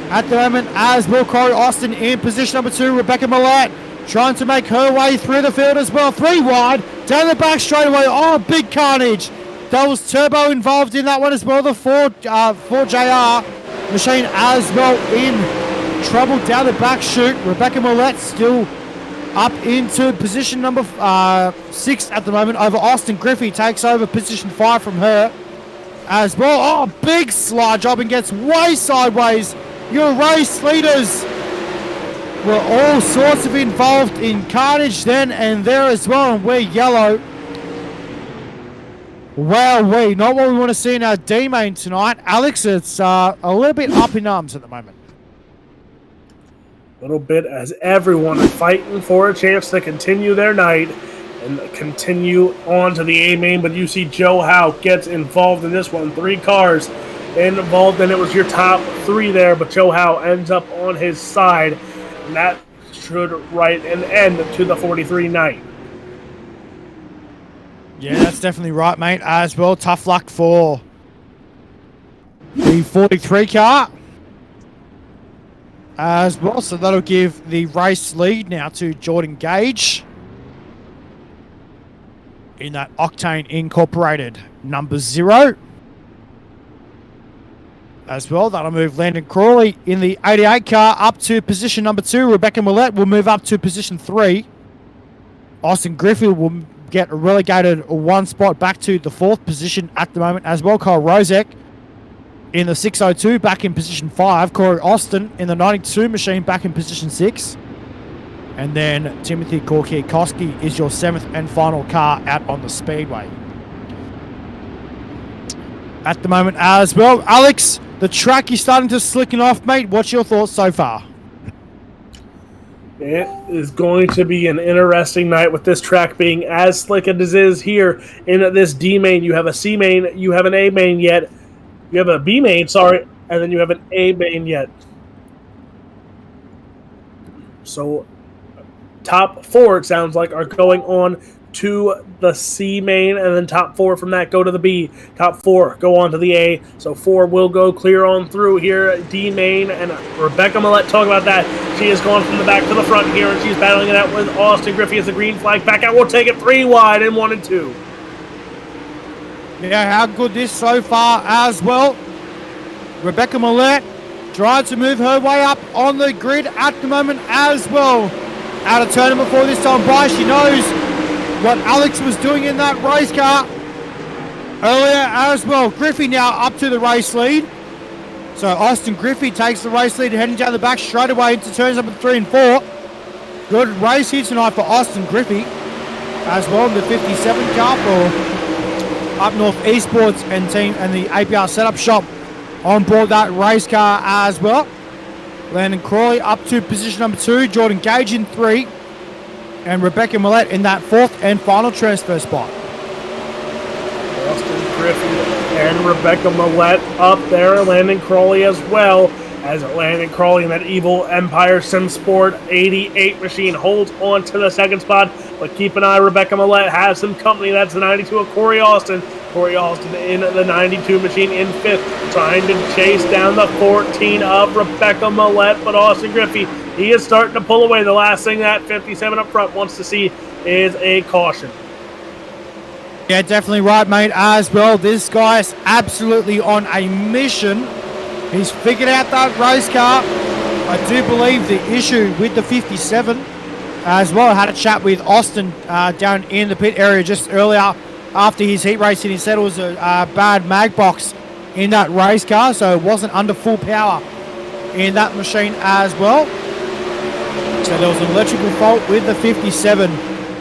At the moment, as will Corey Austin in position number 2. Rebecca Millett trying to make her way through the field as well. 3 wide. Down the back straightaway. Oh, big carnage. That was Turbo involved in that one as well. The 4JR machine as well in trouble down the back chute. Rebecca Millett still up into position number 6 at the moment over Austin Griffey. Takes over position 5 from her as well. Oh, big slide job and gets way sideways. Your race leaders were all sorts of involved in carnage then and there as well, and we're yellow. Well, not what we want to see in our D main tonight. Alex, it's a little bit up in arms at the moment. Little bit as everyone is fighting for a chance to continue their night and continue on to the A main, but you see Joe Howe gets involved in this one. 3 cars involved, and it was your top 3 there, but Joe Howe ends up on his side, and that should write an end to the 43 night. Yeah, that's definitely right, mate. As well, tough luck for the 43 car as well, so that'll give the race lead now to Jordan Gage in that Octane Incorporated number 0 as well. That'll move Landon Crawley in the 88 car up to position number 2. Rebecca Millett will move up to position 3. Austin Griffey will get relegated 1 spot back to the 4th position at the moment as well. Kyle Rozek in the 602 back in position 5. Corey Austin in the 92 machine back in position 6. And then Timothy Korkiakowski is your 7th and final car out on the speedway at the moment as well. Alex, the track is starting to slicken off, mate. What's your thoughts so far? It is going to be an interesting night with this track being as slick as it is here in this D main. You have a C main, you have an A main yet. You have a B main, sorry, and then you have an A main yet. So top 4, it sounds like, are going on to the C main, and then top 4 from that go to the B. Top 4 go on to the A. So 4 will go clear on through here, D main, and Rebecca Millett, talk about that. She has gone from the back to the front here, and she's battling it out with Austin Griffey as the green flag back out. We'll take it 3 wide in 1 and 2. Yeah, how good this so far as well. Rebecca Millett tried to move her way up on the grid at the moment as well. Out of turn before this time by. She knows what Alex was doing in that race car earlier as well. Griffey now up to the race lead. So Austin Griffey takes the race lead heading down the back straight away into turns number 3 and 4. Good race here tonight for Austin Griffey as well in the 57 car for Up North Esports and team and the ABR setup shop on board that race car as well. Landon Crawley up to position number 2, Jordan Gage in 3, and Rebecca Millett in that 4th and final transfer spot. Austin Griffey and Rebecca Millett up there, Landon Crawley as well, as Landon Crawley in that Evil Empire Sim Sport 88 machine holds on to the 2nd spot. But keep an eye, Rebecca Millett has some company. That's the 92 of Corey Austin. Corey Austin in the 92 machine in 5th, trying to chase down the 14 of Rebecca Millette, but Austin Griffey, he is starting to pull away. The last thing that 57 up front wants to see is a caution. Yeah, definitely right, mate, as well. This guy's absolutely on a mission. He's figured out that race car. I do believe the issue with the 57 as well. I had a chat with Austin down in the pit area just earlier after his heat race, and he said it was a bad mag box in that race car, so it wasn't under full power in that machine as well. So there was an electrical fault with the 57.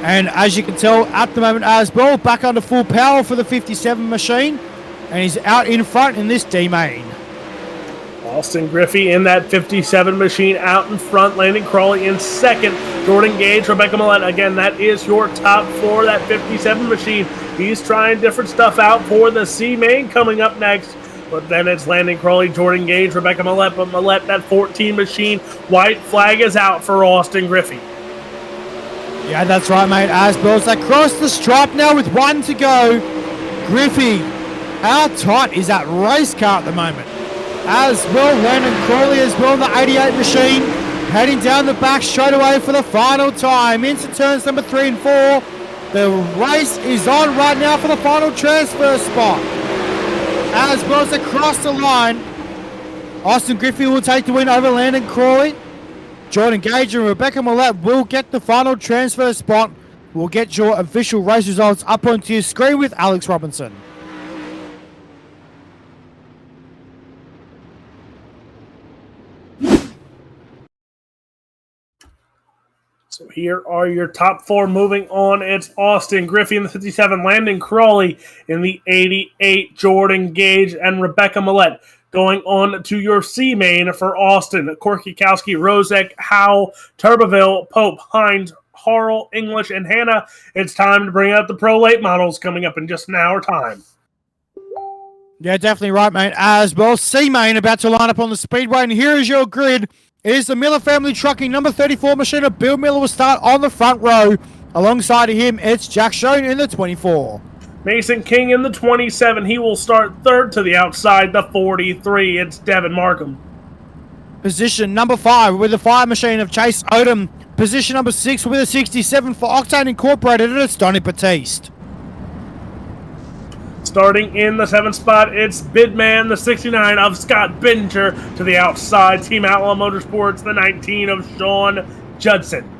And as you can tell at the moment as well, back under full power for the 57 machine. And he's out in front in this D main. Austin Griffey in that 57 machine out in front. Landon Crawley in 2nd. Jordan Gage, Rebecca Millette. Again, that is your top 4, that 57 machine. He's trying different stuff out for the C main coming up next. But then it's Landon Crawley, Jordan Gage, Rebecca Millette. But Millette, that 14 machine. White flag is out for Austin Griffey. Yeah, that's right, mate. As Bills across the stripe now with 1 to go. Griffey, how tight is that race car at the moment? As well, Landon Crawley as well in the 88 machine. Heading down the back straight away for the final time. Into turns number 3 and 4. The race is on right now for the final transfer spot. As well as across the line, Austin Griffey will take the win over Landon Crawley. Jordan Gage and Rebecca Millette will get the final transfer spot. We'll get your official race results up onto your screen with Alex Robinson. So here are your top 4 moving on. It's Austin Griffey in the 57, Landon Crawley in the 88, Jordan Gage and Rebecca Millette. Going on to your C main for Austin, Korkikowski, Rozek, Howe, Turbeville, Pope, Hines, Harrell, English, and Hannah. It's time to bring out the Pro Late models coming up in just an hour time. Yeah, definitely right, mate. As well, C main about to line up on the speedway, and here is your grid. It is the Miller family trucking number 34 machine of Bill Miller will start on the front row. Alongside of him, it's Jack Schoen in the 24. Mason King in the 27. He will start 3rd to the outside, the 43. It's Devin Markham. Position number 5 with the fire machine of Chase Odom. Position number 6 with a 67 for Octane Incorporated, and it's Donny Batiste. Starting in the 7th spot, it's Bidman, the 69 of Scott Binger to the outside. Team Outlaw Motorsports, the 19 of Sean Judson.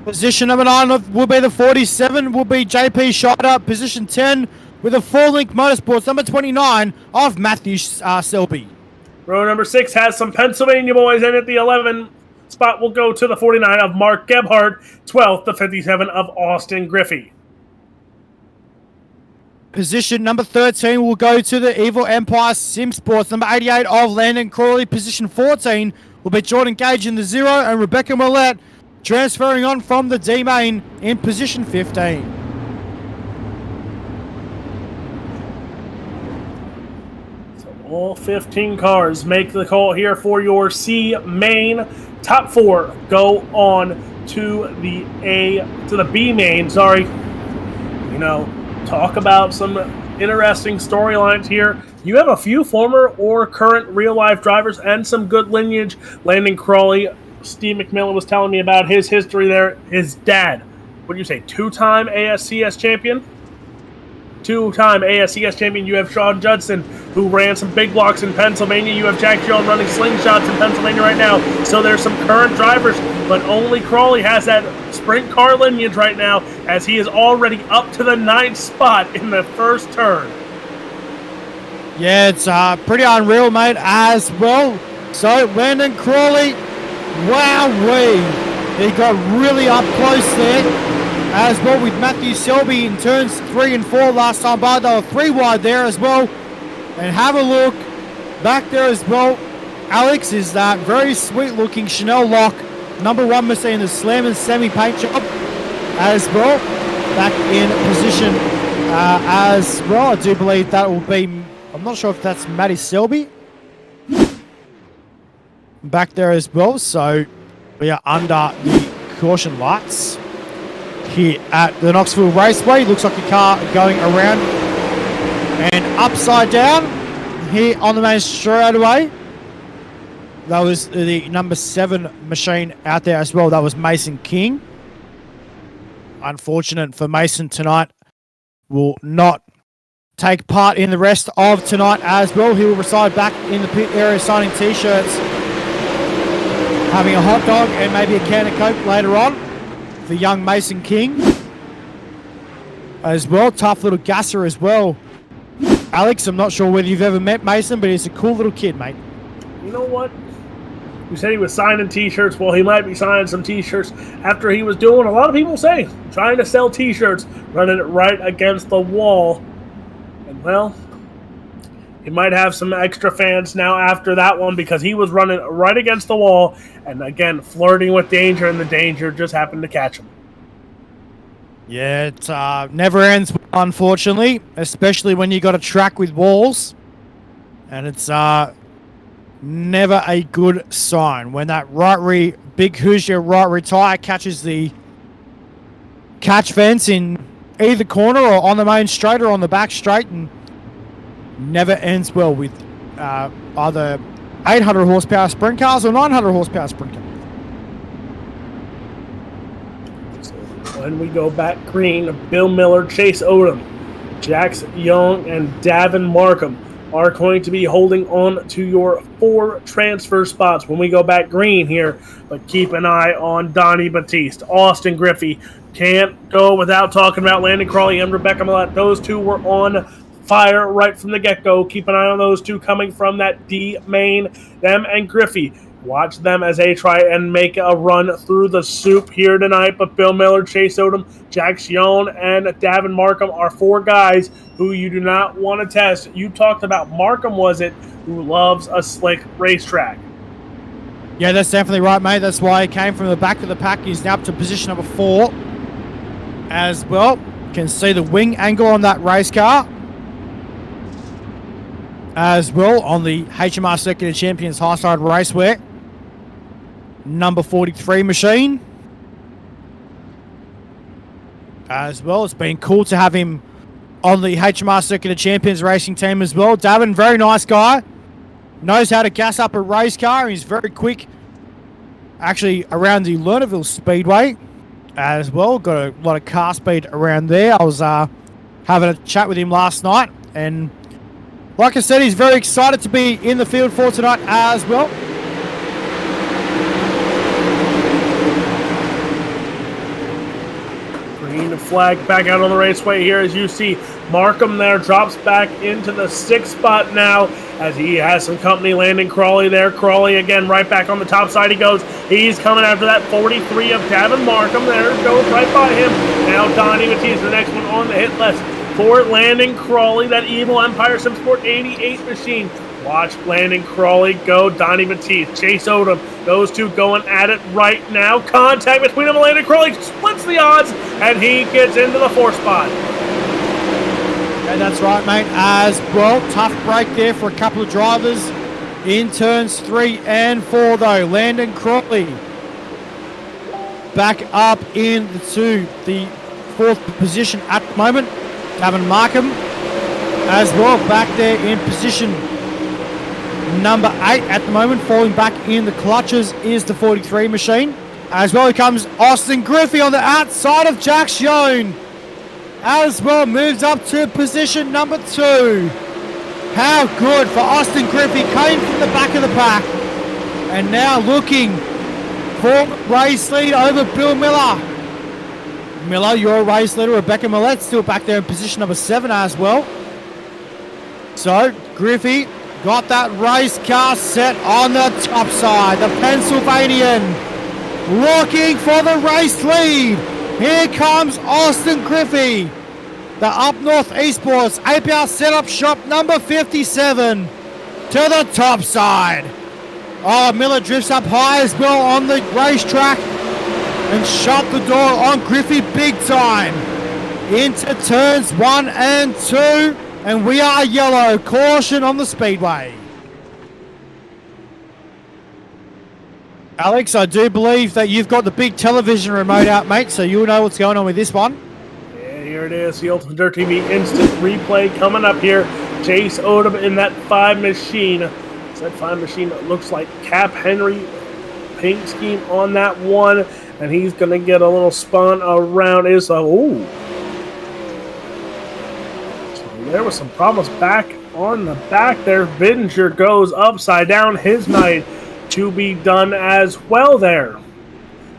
Position number 9 will be the 47, will be JP Scheider. Position 10 with a 4-link Motorsports, number 29 of Matthew Selby. Row number 6 has some Pennsylvania boys in it. The 11 spot will go to the 49 of Mark Gebhardt. 12th, the 57 of Austin Griffey. Position number 13 will go to the Evil Empire Sim Sports, number 88 of Landon Crawley. Position 14 will be Jordan Gage in the 0, and Rebecca Millette transferring on from the D main in position 15. So all 15 cars make the call here for your C main. Top 4 go on to the B main. Sorry, talk about some interesting storylines here. You have a few former or current real-life drivers and some good lineage. Landon Crawley, Steve McMillan was telling me about his history there. His dad, what do you say, 2-time ASCS champion? 2-time ASCS champion. You have Sean Judson, who ran some big blocks in Pennsylvania. You have Jack Jones running slingshots in Pennsylvania right now. So there's some current drivers, but only Crawley has that sprint car lineage right now, as he is already up to the 9th spot in the first turn. Yeah, it's pretty unreal, mate, as well. So Landon Crawley, wowee, he got really up close there. As well with Matthew Selby in turns 3 and 4 last time by. They were 3 wide there as well. And have a look back there as well. Alex is that very sweet looking Chanel lock, number 1 machine in the Slam and Semi paint job as well. Back in position as well. I do believe that will be, I'm not sure if that's Matty Selby. Back there as well. So we are under the caution lights here at the Knoxville Raceway. Looks like a car going around And upside down here on the main straightaway, that was the number 7 machine out there as well. That was Mason King. Unfortunate for Mason tonight. Will not take part in the rest of tonight as well. He will reside back in the pit area signing T-shirts, having a hot dog and maybe a can of Coke later on for young Mason King as well. Tough little gasser as well. Alex, I'm not sure whether you've ever met Mason, but he's a cool little kid, mate. You know what? You said he was signing T-shirts. Well, he might be signing some T-shirts after he was doing, a lot of people say, trying to sell T-shirts, running it right against the wall. And, well, he might have some extra fans now after that one because he was running right against the wall and, again, flirting with danger, and the danger just happened to catch him. Yeah, it never ends, unfortunately, especially when you got a track with walls. And it's never a good sign when that big Hoosier right rear tyre catches the catch fence in either corner or on the main straight or on the back straight, and never ends well with either 800 horsepower sprint cars or 900 horsepower sprint cars. When we go back green, Bill Miller, Chase Odom, Jax Young, and Davin Markham are going to be holding on to your 4 transfer spots when we go back green here. But keep an eye on Donnie Batiste, Austin Griffey. Can't go without talking about Landon Crawley and Rebecca Millett. Those two were on fire right from the get-go. Keep an eye on those two coming from that D main. Them and Griffey. Watch them as they try and make a run through the soup here tonight. But Bill Miller, Chase Odom, Jax Young, and Davin Markham are 4 guys who you do not want to test. You talked about Markham, was it, who loves a slick racetrack. Yeah, that's definitely right, mate. That's why he came from the back of the pack. He's now up to position number 4 as well. You can see the wing angle on that race car as well on the HMR Circuit of Champions high side racewear. Number 43 machine as well. It's been cool to have him on the HMR Circuit of Champions racing team as well. Davin, very nice guy. Knows how to gas up a race car. He's very quick actually around the Lernerville Speedway as well. Got a lot of car speed around there. I was having a chat with him last night, and like I said, he's very excited to be in the field for tonight as well. Green flag back out on the raceway here as you see Markham there drops back into the 6th spot now as he has some company. Landon Crawley there. Crawley again right back on the top side he goes. He's coming after that 43 of Davin Markham there. Goes right by him. Now Donnie Batiste, the next one on the hit list for Landon Crawley, that evil Empire SimSport 88 machine. Watch Landon Crawley go. Donnie Batiste, Chase Odom, those two going at it right now. Contact between them and Landon Crawley splits the odds, and he gets into the 4th spot. And that's right, mate, as well. Tough break there for a couple of drivers in turns 3 and 4, though. Landon Crawley back up into the 4th position at the moment. Davin Markham as well back there in position number 8 at the moment. Falling back in the clutches is the 43 machine. As well, here comes Austin Griffey on the outside of Jax Young. As well, moves up to position number 2. How good for Austin Griffey. Came from the back of the pack. And now looking for race lead over Bill Miller. Miller, your race leader. Rebecca Millett still back there in position number 7 as well. So, Griffey got that race car set on the top side. The Pennsylvanian looking for the race lead. Here comes Austin Griffey. The Up North Esports ABR setup shop number 57 to the top side. Oh, Miller drifts up high as well on the racetrack and shut the door on Griffey big time. Into turns 1 and 2, and we are yellow. Caution on the speedway. Alex, I do believe that you've got the big television remote out, mate, so you'll know what's going on with this one. Yeah, Here it is, the UltimateDirtTV instant replay coming up here. Chase Odom in that 5 machine. That 5 machine looks like Cap Henry paint scheme on that one, and he's going to get a little spun around. So there was some problems back on the back there. Bidinger goes upside down. His night to be done as well there.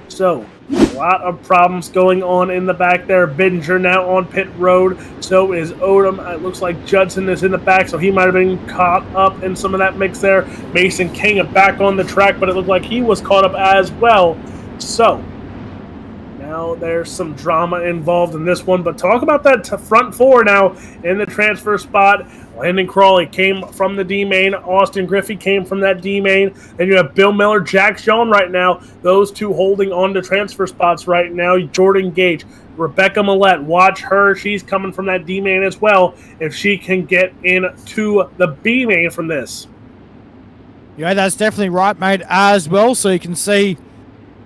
So a lot of problems going on in the back there. Bidinger now on pit road. So is Odom. It looks like Judson is in the back, so he might have been caught up in some of that mix there. Mason King back on the track, but it looked like he was caught up as well. So now there's some drama involved in this one. But talk about that front four now in the transfer spot. Landon Crawley came from the D main. Austin Griffey came from that D main. And you have Bill Miller, Jack Schoen right now. Those two holding on to transfer spots right now. Jordan Gage, Rebecca Millette. Watch her. She's coming from that D main as well. If she can get into the B main from this. Yeah, that's definitely right, mate, as well. So you can see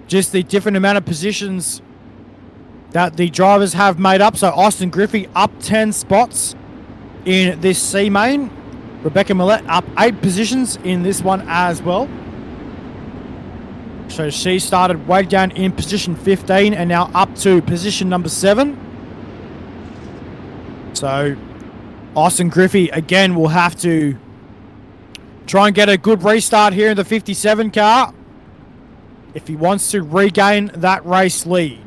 just the different amount of positions that the drivers have made up. So Austin Griffey up 10 spots in this C main. Rebecca Millette up 8 positions in this one as well. So she started way down in position 15 and now up to position number 7. So Austin Griffey again will have to try and get a good restart here in the 57 car if he wants to regain that race lead.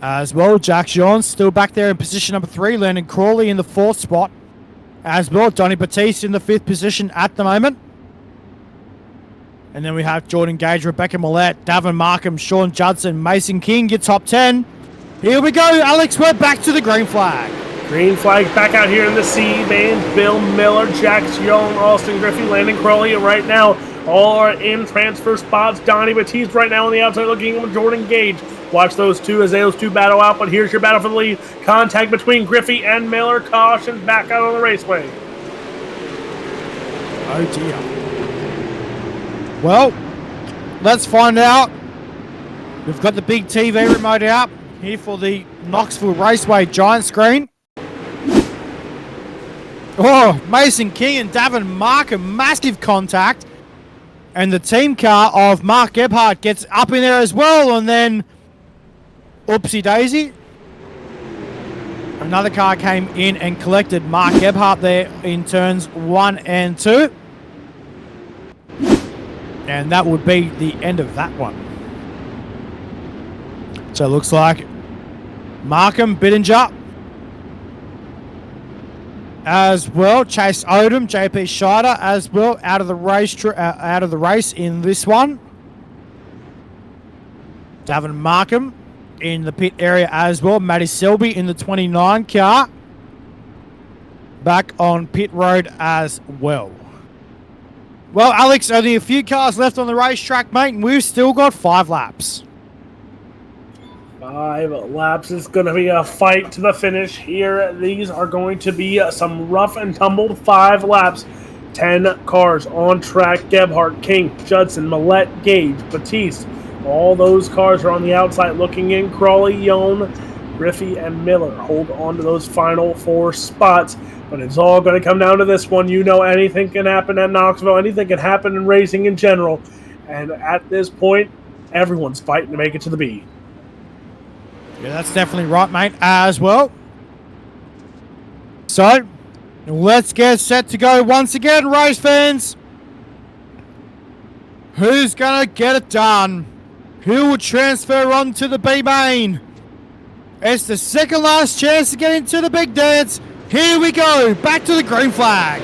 As well, Jack Jones still back there in position number 3. Landon Crawley in the 4th spot. As well, Donnie Batiste in the 5th position at the moment. And then we have Jordan Gage, Rebecca Millette, Davin Markham, Sean Judson, Mason King, your top 10. Here we go, Alex, we're back to the green flag. Green flag back out here in the C main. Bill Miller, Jack Young, Austin Griffey, Landon Crawley right now all are in transfer spots. Donnie Batiste right now on the outside looking at Jordan Gage. Watch those two as those two battle out, but here's your battle for the lead. Contact between Griffey and Miller. Caution back out on the raceway. Oh dear. Well, let's find out. We've got the big TV remote out here for the Knoxville Raceway giant screen. Oh, Mason King and Davin Markham, massive contact. And the team car of Mark Gebhardt gets up in there as well, and then oopsie daisy. Another car came in and collected Mark Gebhardt there in turns 1 and 2. And that would be the end of that one. So it looks like Markham, Bidinger as well. Chase Odom, JP Scheider as well out of the race in this one. Davin Markham in the pit area as well. Matty Selby in the 29 car back on pit road as well. Well, Alex, only a few cars left on the racetrack, mate, and we've still got 5 laps. 5 laps is going to be a fight to the finish here. These are going to be some rough and tumbled 5 laps. 10 cars on track. Gebhardt, King, Judson, Millette, Gage, Batiste. All those cars are on the outside looking in. Crawley, Yon, Griffey, and Miller hold on to those final 4 spots. But it's all going to come down to this one. You know, anything can happen at Knoxville. Anything can happen in racing in general. And at this point, everyone's fighting to make it to the B. Yeah, that's definitely right, mate, as well. So, let's get set to go once again, race fans. Who's going to get it done? Who will transfer on to the B main? It's the second last chance to get into the big dance. Here we go, back to the green flag.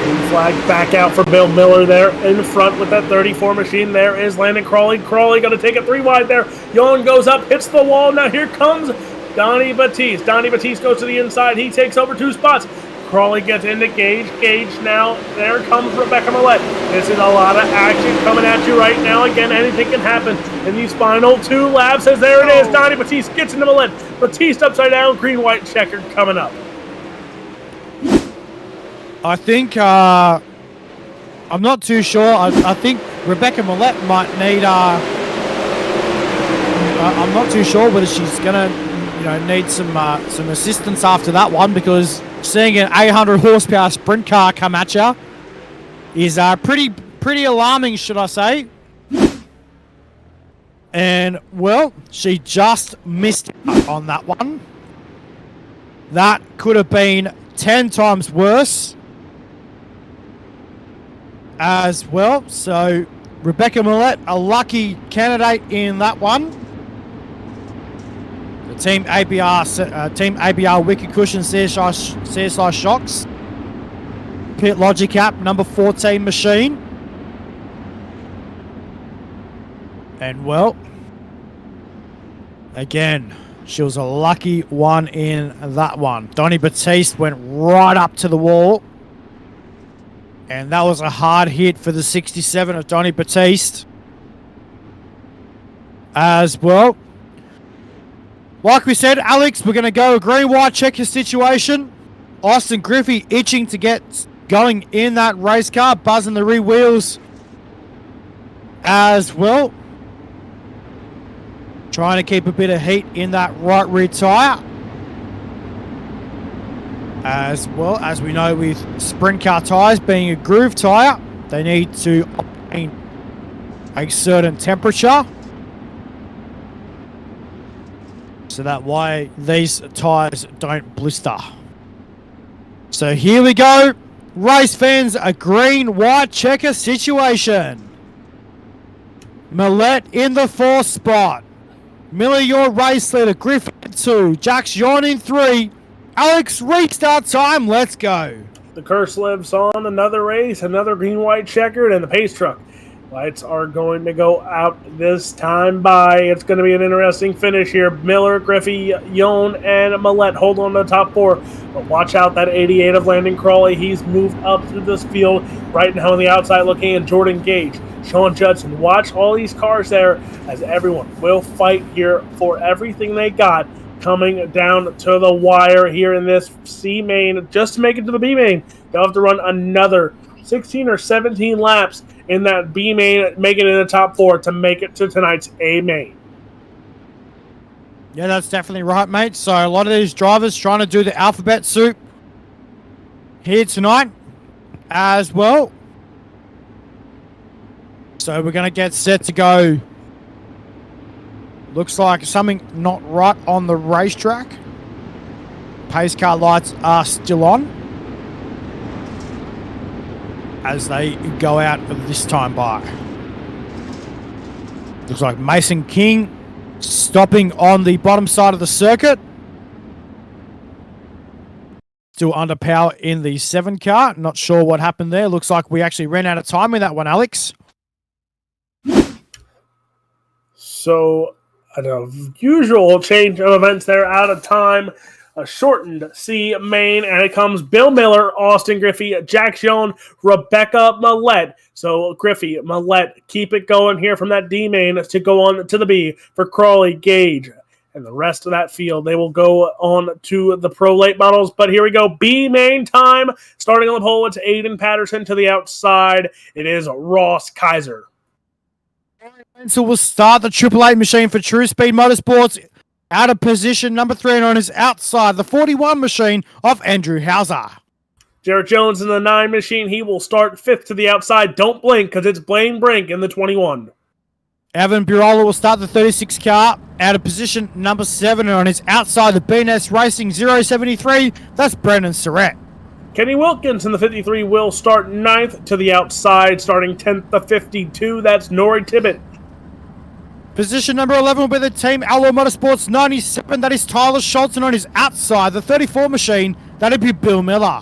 Green flag back out for Bill Miller there in front with that 34 machine. There is Landon Crawley. Crawley going to take it 3 wide there. Yon goes up, hits the wall. Now here comes Donnie Batiste. Donnie Batiste goes to the inside. He takes over 2 spots. Crawley gets into Gage. Gage now. There comes Rebecca Millette. This is a lot of action coming at you right now. Again, anything can happen in these final 2 laps. As there it is. Donnie Batiste gets into Millette. Batiste upside down. Green-white checkered coming up. I think, I'm not too sure. I think Rebecca Millette might need I'm not too sure whether she's gonna, need some assistance after that one, because seeing an 800 horsepower sprint car come at you is pretty alarming, should I say? And well, she just missed on that one. That could have been 10 times worse as well. So Rebecca Millett, a lucky candidate in that one. The Team ABR wicked cushion CSI shocks. Pit Logic app number 14 machine. And well, again, she was a lucky one in that one. Donnie Batiste went right up to the wall. And that was a hard hit for the 67 of Donnie Batiste. As well. Like we said, Alex, we're going to go a green-white checker situation. Austin Griffey itching to get going in that race car, buzzing the rear wheels as well. Trying to keep a bit of heat in that right rear tyre. As well, as we know with sprint car tyres being a groove tyre, they need to obtain a certain temperature. So that way these tyres don't blister. So here we go. Race fans, a green-white checker situation. Millett in the 4th spot. Miller, your race leader. Griffin 2. Jax Yawn in 3. Alex, restart time. Let's go. The curse lives on. Another race, another green-white checkered, and the pace truck. Lights are going to go out this time by. It's going to be an interesting finish here. Miller, Griffey, Yon, and Millett hold on to the top 4. But watch out, that 88 of Landon Crawley. He's moved up through this field right now on the outside looking at Jordan Gage. Sean Judson, watch all these cars there as everyone will fight here for everything they got coming down to the wire here in this C main. Just to make it to the B main, they'll have to run another 16 or 17 laps in that B main, make it in the top 4 to make it to tonight's A main. Yeah, that's definitely right, mate. So a lot of these drivers trying to do the alphabet soup here tonight as well. So we're going to get set to go. Looks like something not right on the racetrack. Pace car lights are still on as they go out this time by. Looks like Mason King stopping on the bottom side of the circuit. Still under power in the 7 car. Not sure what happened there. Looks like we actually ran out of time in that one, Alex. So, an unusual change of events there, out of time. A shortened C main, and it comes Bill Miller, Austin Griffey, Jack Young, Rebecca Millett. So Griffey, Millett, keep it going here from that D main to go on to the B for Crawley, Gage, and the rest of that field. They will go on to the Pro Late models, but here we go. B main time, starting on the pole, it's Aiden Patterson to the outside. It is Ross Kaiser. So we'll start the Triple Eight machine for True Speed Motorsports. Out of position, number 3 on his outside, the 41 machine of Andrew Hauser. Jarrett Jones in the 9 machine. He will start 5th to the outside. Don't blink, because it's Blaine Brink in the 21. Evan Burola will start the 36 car. Out of position, number 7 on his outside, the BNS Racing 073. That's Brendan Surratt. Kenny Wilkins in the 53 will start 9th to the outside, starting 10th to 52. That's Nori Tibbett. Position number 11 will be the Team Alloy Motorsports 97. That is Tyler Scholzen on his outside. The 34 machine, that'll be Bill Miller.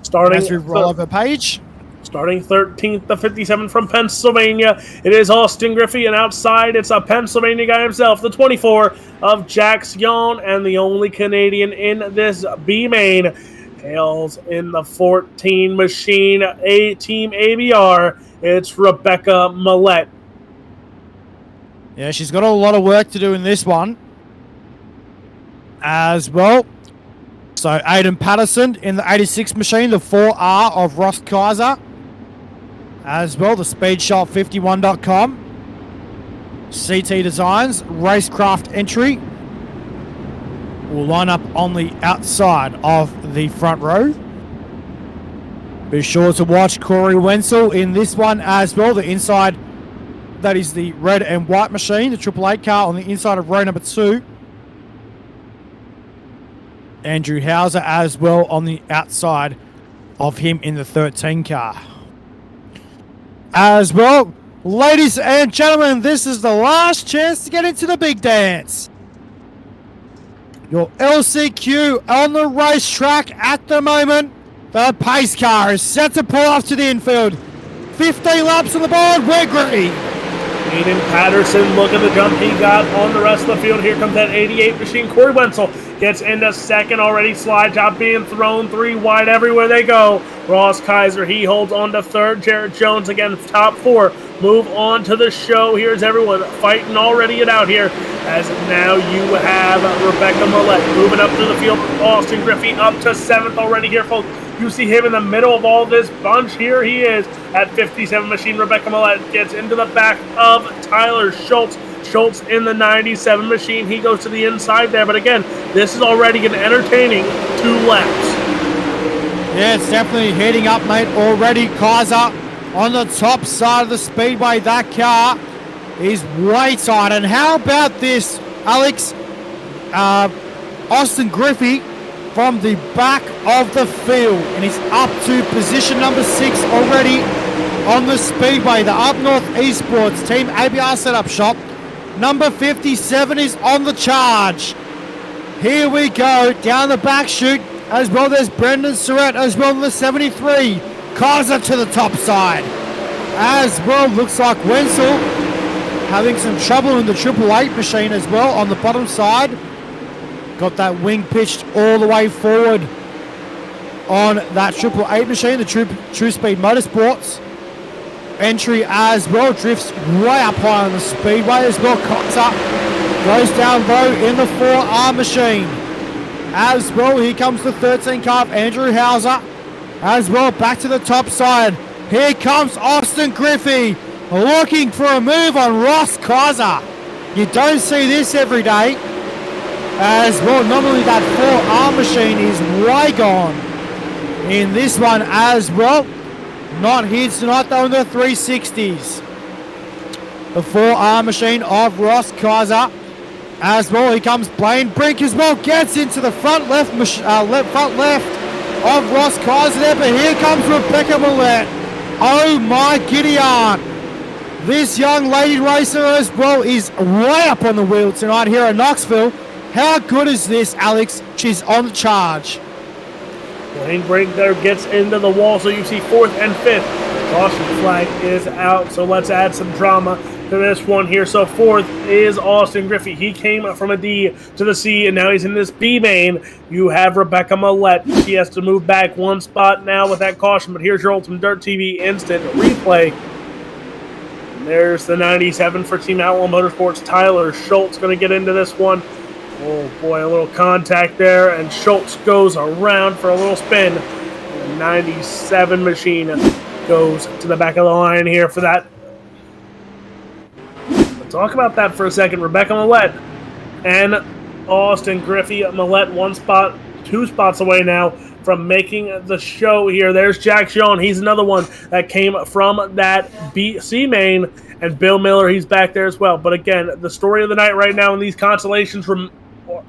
Starting as we roll over page. Starting 13th to 57 from Pennsylvania, it is Austin Griffey, and outside it's a Pennsylvania guy himself, the 24 of Jax Young, and the only Canadian in this B main hails in the 14 machine, Team ABR. It's Rebecca Millett. Yeah, she's got a lot of work to do in this one as well. So Aiden Patterson in the 86 machine, the 4R of Ross Kaiser as well, the speedshop51.com. CT Designs racecraft entry will line up on the outside of the front row. Be sure to watch Corey Wenzel in this one as well. The inside, that is the red and white machine, the 888 car on the inside of row number 2. Andrew Hauser as well on the outside of him in the 13 car. As well, ladies and gentlemen, this is the last chance to get into the big dance. Your LCQ on the racetrack at the moment. The pace car is set to pull off to the infield. 15 laps on the board. We're Griffey. Aiden Patterson, look at the jump he got on the rest of the field. Here comes that 88 machine. Corey Wenzel gets into second already. Slide job being thrown 3 wide everywhere they go. Ross Kaiser, he holds on to third. Jarrett Jones again, top 4. Move on to the show. Here's everyone fighting already it out here. As now you have Rebecca Millette moving up to the field. Austin Griffey up to 7th already here, folks. You see him in the middle of all this bunch. Here he is at 57 machine. Rebecca Millette gets into the back of Tyler Schultz. Schultz in the 97 machine. He goes to the inside there. But again, this is already an entertaining 2 laps. Yeah, it's definitely heading up, mate. Already Kaiser on the top side of the speedway. That car is way tight. And how about this, Alex? Austin Griffey from the back of the field, and he's up to position number 6 already on the speedway. The Up North Esports Team ABR setup shop. Number 57 is on the charge. Here we go, down the back chute. As well, there's Brendan Surratt as well in the 73. Kaiser to the top side. As well, looks like Wenzel having some trouble in the 888 machine as well on the bottom side. Got that wing pitched all the way forward on that 888 machine, the True Speed Motorsports. Entry as well, drifts way up high on the speedway as well. Kaiser goes down low in the 4R machine. As well, here comes the 13 car of Andrew Hauser. As well, back to the top side. Here comes Austin Griffey looking for a move on Ross Kaiser. You don't see this every day. As well, normally that 4R machine is way gone in this one as well. Not here tonight though in the 360s. The 4R machine of Ross Kaiser. As well, here comes Blaine Brink as well. Gets into the front left of Ross Kaiser there. But here comes Rebecca Millette. Oh my giddy aunt. This young lady racer as well is way up on the wheel tonight here at Knoxville. How good is this, Alex? She's on the charge. Blaine Brink there gets into the wall, so you see 4th and 5th. Caution flag is out, so let's add some drama to this one here. So 4th is Austin Griffey. He came from a D to the C, and now he's in this B main. You have Rebecca Millette. She has to move back 1 spot now with that caution, but here's your UltimateDirtTV instant replay. And there's the 97 for Team Outlaw Motorsports. Tyler Schultz going to get into this one. Oh boy, a little contact there, and Schultz goes around for a little spin. The 97 machine goes to the back of the line here for that. Let's talk about that for a second. Rebecca Millette and Austin Griffey. Millette 2 spots away now from making the show here. There's Jack Schoen. He's another one that came from that C main, and Bill Miller, he's back there as well. But again, the story of the night right now in these constellations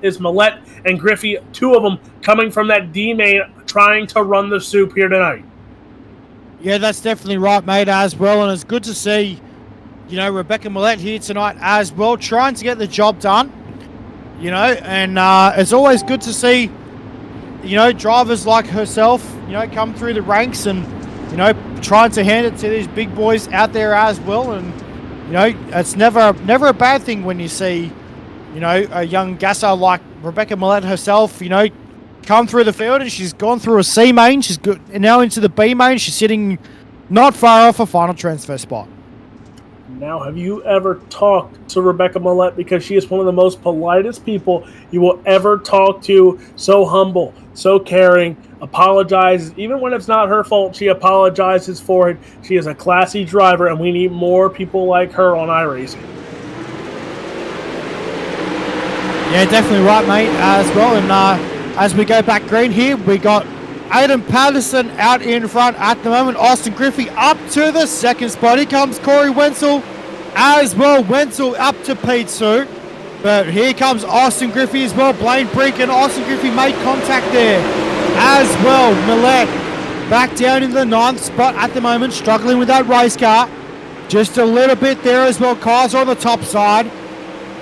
is Millette and Griffey, 2 of them coming from that D main, trying to run the soup here tonight. Yeah, that's definitely right, mate, as well. And it's good to see, Rebecca Millette here tonight as well, trying to get the job done. And it's always good to see, drivers like herself, come through the ranks and, trying to hand it to these big boys out there as well. And, it's never a bad thing when you see, a young gasser like Rebecca Millette herself, come through the field, and she's gone through a C main. She's now into the B main. She's sitting not far off a final transfer spot. Now, have you ever talked to Rebecca Millette? Because she is one of the most politest people you will ever talk to. So humble, so caring, apologizes. Even when it's not her fault, she apologizes for it. She is a classy driver, and we need more people like her on iRacing. Yeah, definitely right, mate, as well. And as we go back green here, we got Aiden Patterson out in front at the moment. Austin Griffey up to the second spot. Here comes Corey Wenzel as well. Wenzel up to P2. But here comes Austin Griffey as well. Blaine Brink and Austin Griffey made contact there as well. Millette back down in the 9th spot at the moment, struggling with that race car. Just a little bit there as well. Cars on the top side.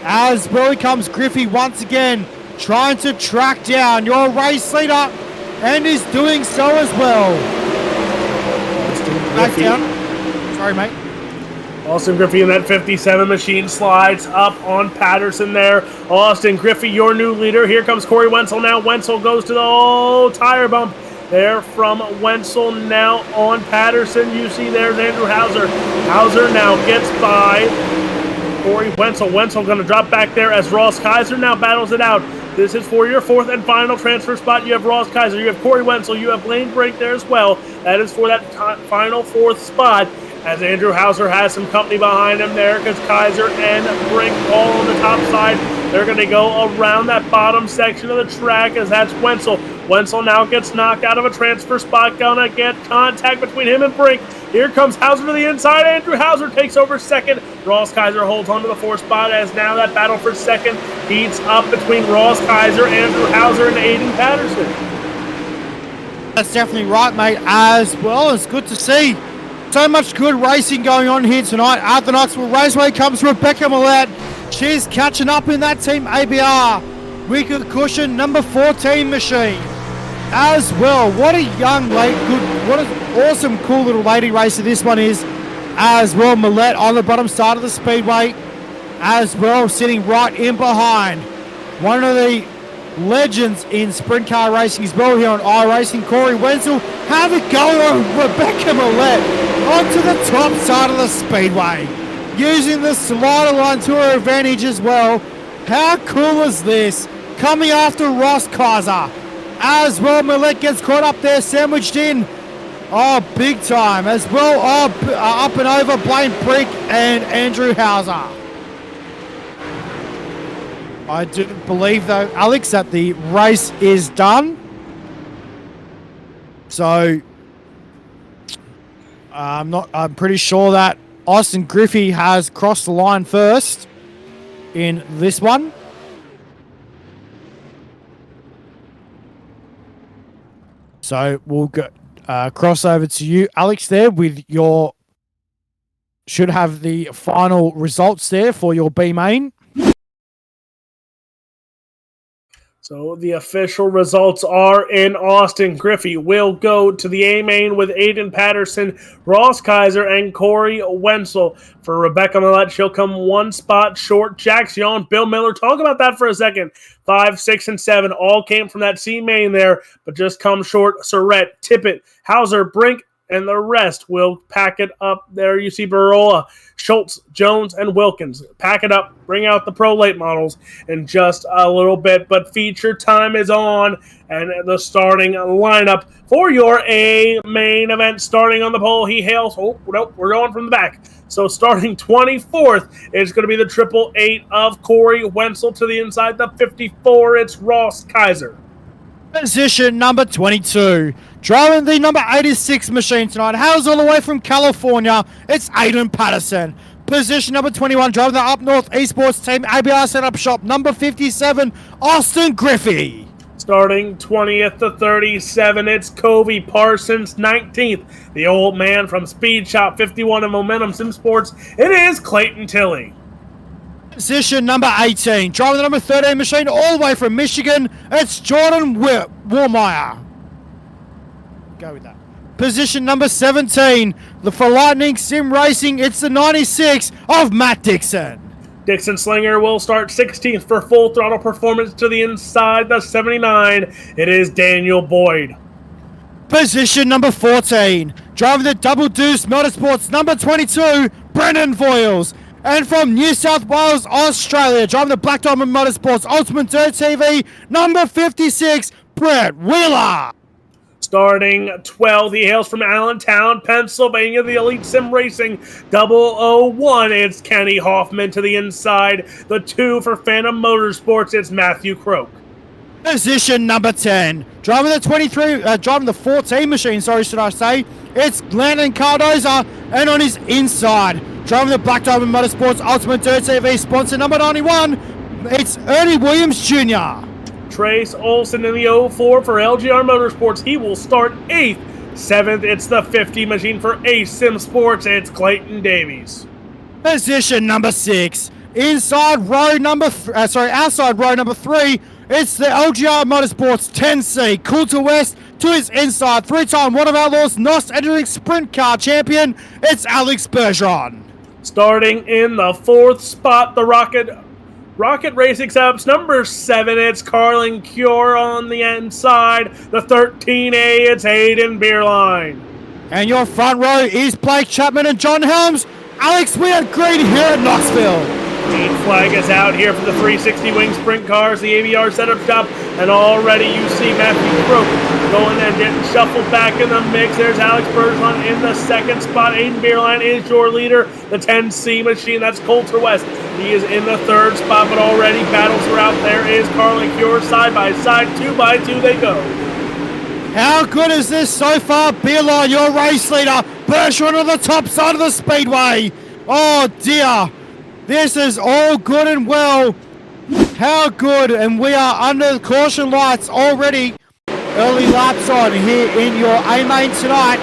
As well, here comes Griffey once again, trying to track down your race leader, and is doing so as well. Back down. Sorry, mate. Austin Griffey in that 57 machine slides up on Patterson there. Austin Griffey, your new leader. Here comes Corey Wenzel now. Wenzel goes to the tire bump there from Wenzel now on Patterson. You see there's Andrew Hauser. Hauser now gets by Corey Wenzel. Wenzel going to drop back there as Ross Kaiser now battles it out. This is for your 4th and final transfer spot. You have Ross Kaiser. You have Corey Wenzel. You have Blaine Brink there as well. That is for that final 4th spot, as Andrew Hauser has some company behind him there, because Kaiser and Brink all on the top side. They're going to go around that bottom section of the track, as that's Wenzel. Wenzel now gets knocked out of a transfer spot. Gonna get contact between him and Brink. Here comes Hauser to the inside. Andrew Hauser takes over second. Ross Kaiser holds on to the 4th spot, as now that battle for second heats up between Ross Kaiser, Andrew Hauser, and Aiden Patterson. That's definitely right, mate, as well. It's good to see so much good racing going on here tonight at the Knoxville Raceway. Comes Rebecca Millette. She's catching up in that team ABR. Weaker cushion, number 14 machine. As well, what a young lady, what an awesome, cool little lady racer this one is. As well, Millette on the bottom side of the speedway. As well, sitting right in behind one of the legends in sprint car racing as well here on iRacing, Corey Wenzel. Have a go on Rebecca Millette onto the top side of the speedway, using the slider line to her advantage as well. How cool is this? Coming after Ross Kaiser. As well, Millette gets caught up there, sandwiched in. Oh, big time. As well, up and over Blaine Brink and Andrew Hauser. I do believe, though, Alex, that the race is done. So, I'm pretty sure that Austin Griffey has crossed the line first in this one. So we'll go cross over to you, Alex, there with your, should have the final results there for your B main. So the official results are in. Austin Griffey will go to the A main with Aiden Patterson, Ross Kaiser, and Corey Wenzel. For Rebecca Millette, she'll come 1 spot short. Jax Young, Bill Miller, talk about that for a second. 5, 6, and 7 all came from that C main there, but just come short. Surratt, Tippett, Hauser, Brink, and the rest will pack it up. There you see Barola, Schultz, Jones, and Wilkins. Pack it up, bring out the Pro Late models in just a little bit. But feature time is on, and the starting lineup for your A main event. Starting on the pole, he hails. Oh, nope, we're going from the back. So starting 24th, it's going to be the 888 of Corey Wenzel. To the inside, the 54, it's Ross Kaiser. Position number 22. Driving the number 86 machine tonight. Hails all the way from California. It's Aiden Patterson. Position number 21. Driving the Up North Esports Team ABR Setup Shop. Number 57. Austin Griffey. Starting 20th to 37, it's Covey Parsons. 19th, the old man from Speed Shop 51 and Momentum Sim Sports. It is Clayton Tilley. Position number 18. Driving the number 13 machine all the way from Michigan. It's Jordan Warmeyer. Go with that. Position number 17. For Lightning Sim Racing, it's the 96 of Matt Dixon. Dixon Slinger will start 16th for Full Throttle Performance. To the inside, the 79. It is Daniel Boyd. Position number 14. Driving the Double Deuce Motorsports number 22, Brennan Voiles. And from New South Wales, Australia, driving the Black Diamond Motorsports UltimateDirtTV number 56, Brett Wheeler. Starting 12th, he hails from Allentown, Pennsylvania, the Elite Sim Racing 001. It's Kenny Hoffman to the inside. The 2 for Phantom Motorsports, it's Matthew Croak. Position number 10. Driving the 14 machine, should I say. It's Landon Cardoza, and on his inside, driving the Black Diamond Motorsports UltimateDirtTV sponsor number 91, it's Ernie Williams Jr. Trace Olson in the 04 for LGR Motorsports. He will start 8th. 7th, it's the 50 machine for Ace Sim Sports. It's Clayton Davies. Position number 6. Outside row number 3. It's the LGR Motorsports 10C. Coulter West to his inside. 3-time One of Outlaws NOS entering Sprint Car champion. It's Alex Bergeron. Starting in the 4th spot, the Rocket Racing setups number 7. It's Carlin Cure on the inside. The 13A, it's Hayden Beerline. And your front row is Blake Chapman and John Helms. Alex, we are great here at Knoxville. Team flag is out here for the 360 Wing Sprint Cars, the ABR setup shop, and already you see Matthew Croak going and getting shuffled back in the mix. There's Alex Bergeron in the 2nd spot. Aiden Beerline is your leader. The 10C machine, that's Coulter West. He is in the 3rd spot, but already battles are out. There is Carlin Cure side by side, 2 by 2 they go. How good is this so far? Beerline, your race leader. Bergeron on the top side of the speedway. Oh dear. This is all good and well. How good, and we are under the caution lights already. Early laps on here in your A-main tonight.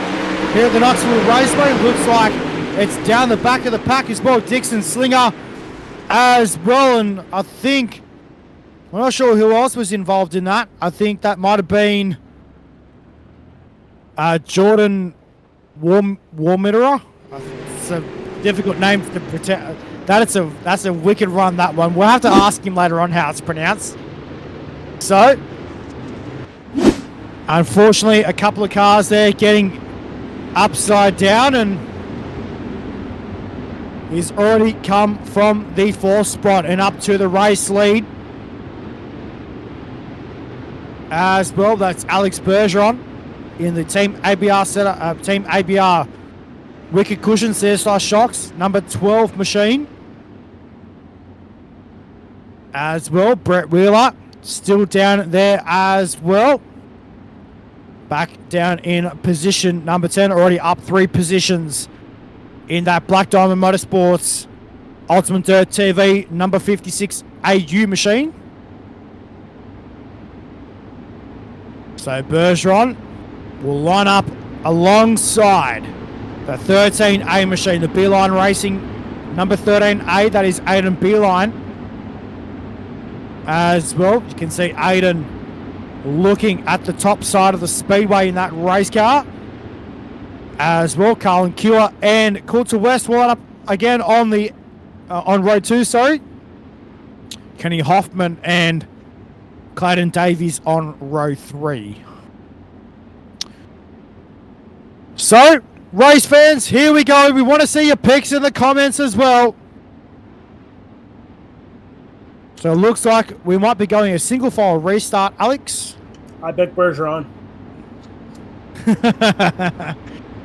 Here at the Knoxville Raceway, looks like it's down the back of the pack as well. Dixon Slinger as well, and I think, I'm not sure who else was involved in that. I think that might have been Jordan Warmitterer. It's a difficult name to pretend. That's a wicked run, that one. We'll have to ask him later on how it's pronounced. So, unfortunately, a couple of cars there getting upside down, and he's already come from the 4th spot and up to the race lead. As well, that's Alex Bergeron in the Team ABR setup, Team ABR Wicked Cushions, CSI Shocks, number 12 machine. As well, Brett Wheeler still down there as well. Back down in position number 10, already up 3 positions in that Black Diamond Motorsports UltimateDirtTV number 56 AU machine. So Bergeron will line up alongside the 13A machine, the Beeline Racing number 13A, that is Aiden Beeline. As well, you can see Aiden looking at the top side of the speedway in that race car. As well, Carlin Cure and Coulter West will line up again on the on row 2, Kenny Hoffman and Clayton Davies on row 3. So, race fans, here we go. We want to see your picks in the comments as well. So it looks like we might be going a single file restart. Alex? I picked Bergeron.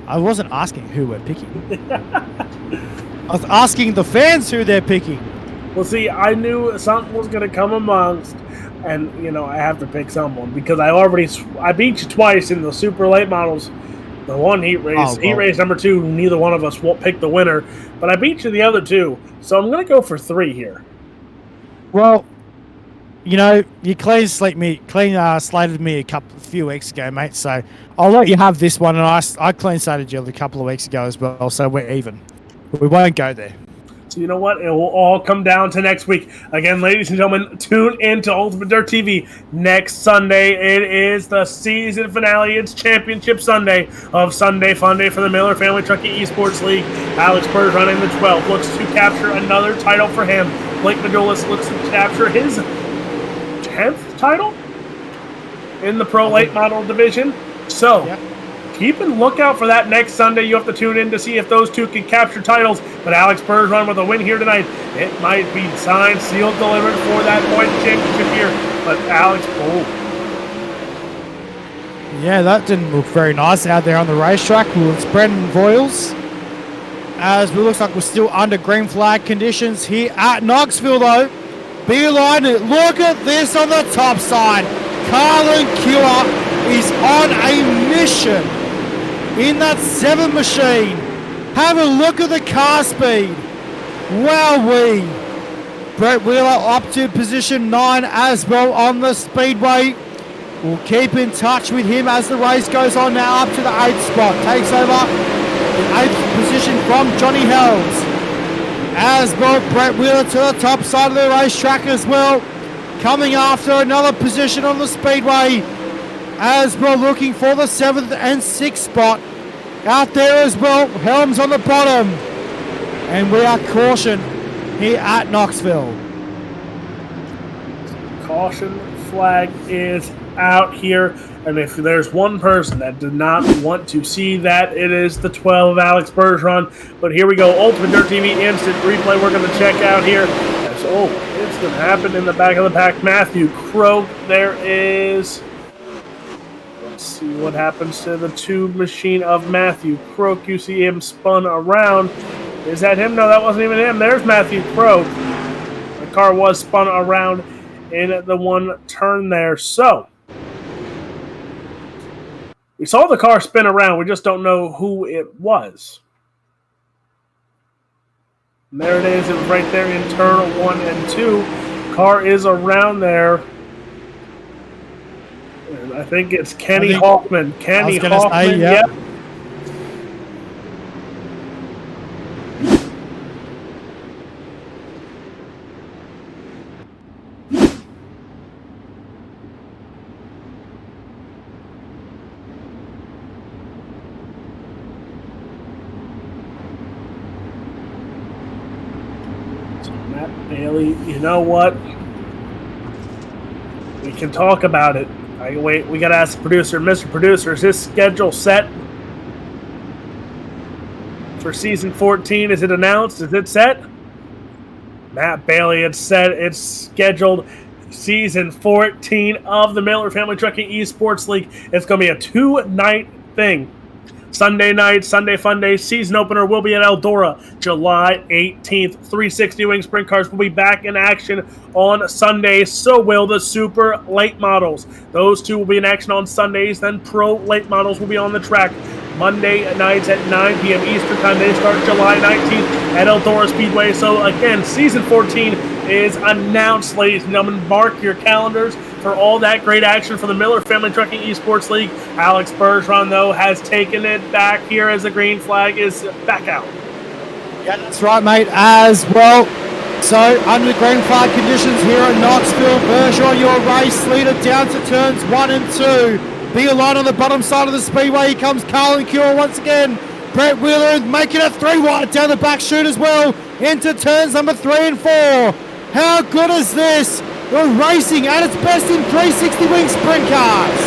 I wasn't asking who we're picking. I was asking the fans who they're picking. Well, see, I knew something was going to come amongst, and, you know, I have to pick someone because I beat you twice in the super late models. The one heat race, heat race number 2, neither one of us won't pick the winner, but I beat you the other 2, so I'm going to go for 3 here. Well, you know, you clean slated me a few weeks ago, mate, so I'll let you have this one, and I clean slated you a couple of weeks ago as well, so we're even. We won't go there. So you know what? It will all come down to next week. Again, ladies and gentlemen, tune in to Ultimate Dirt TV next Sunday. It is the season finale. It's Championship Sunday of Sunday Fun Day for the Miller Family Trucking Esports League. Alex Bergeron in the 12th looks to capture another title for him. Blake Madulis looks to capture his 10th title in the Pro Late Model Division. So, keep a lookout for that next Sunday. You have to tune in to see if those two can capture titles. But Alex Bergeron with a win here tonight. It might be signed, sealed, delivered for that point championship here. But Alex, Yeah, that didn't look very nice out there on the racetrack with Brendan Voiles. As it looks like we're still under green flag conditions here at Knoxville, though. Beeline, look at this on the top side. Carlin Cure is on a mission in that 7 machine. Have a look at the car speed. Wowee. Brett Wheeler up to position 9 as well on the speedway. We'll keep in touch with him as the race goes on now up to the 8th spot. Takes over the 8th position from Johnny Hells. As well, Brett Wheeler to the top side of the racetrack as well. Coming after another position on the speedway. As well, looking for the 7th and 6th spot. Out there as well, Helms on the bottom. And we are caution here at Knoxville. Caution flag is out here, and if there's one person that did not want to see that, it is the 12 of Alex Bergeron. But here we go, Ultimate Dirt TV instant replay we're going to check out here. As, it's going to happen in the back of the pack. Matthew Croak, there is... Let's see what happens to the 2 machine of Matthew Croak. You see him spun around. Is that him? No, that wasn't even him. There's Matthew Croak. The car was spun around in the 1 turn there. So, we saw the car spin around. We just don't know who it was. And there it is. It was right there in turn 1 and 2. Car is around there. And I think it's Kenny Hoffman. Kenny Hoffman, yep. Bailey, you know what? We can talk about it. Wait, we got to ask the producer. Mr. Producer, is this schedule set for season 14? Is it announced? Is it set? Matt Bailey, it's set. It's scheduled. Season 14 of the Miller Family Trucking Esports League. It's going to be a 2-night thing. Sunday night, Sunday Fun Day, season opener will be at Eldora, July 18th. 360 Wing Sprintcars will be back in action on Sundays. So will the Super Late Models. Those 2 will be in action on Sundays. Then Pro Late Models will be on the track Monday nights at 9 p.m. Eastern Time. They start July 19th at Eldora Speedway. So again, season 14 is announced, ladies and gentlemen. Mark your calendars for all that great action for the Miller Family Trucking Esports League. Alex Bergeron, though, has taken it back here as the green flag is back out. Yeah, that's right, mate, as well. So, under the green flag conditions here at Knoxville, Bergeron, your race leader down to turns 1 and 2. Be aligned on the bottom side of the speedway. Here comes Carlin Cure once again. Brett Wheeler making it 3 wide down the back chute as well. Into turns number 3 and 4. How good is this? We're racing at its best in 360 Wing Sprint Cars.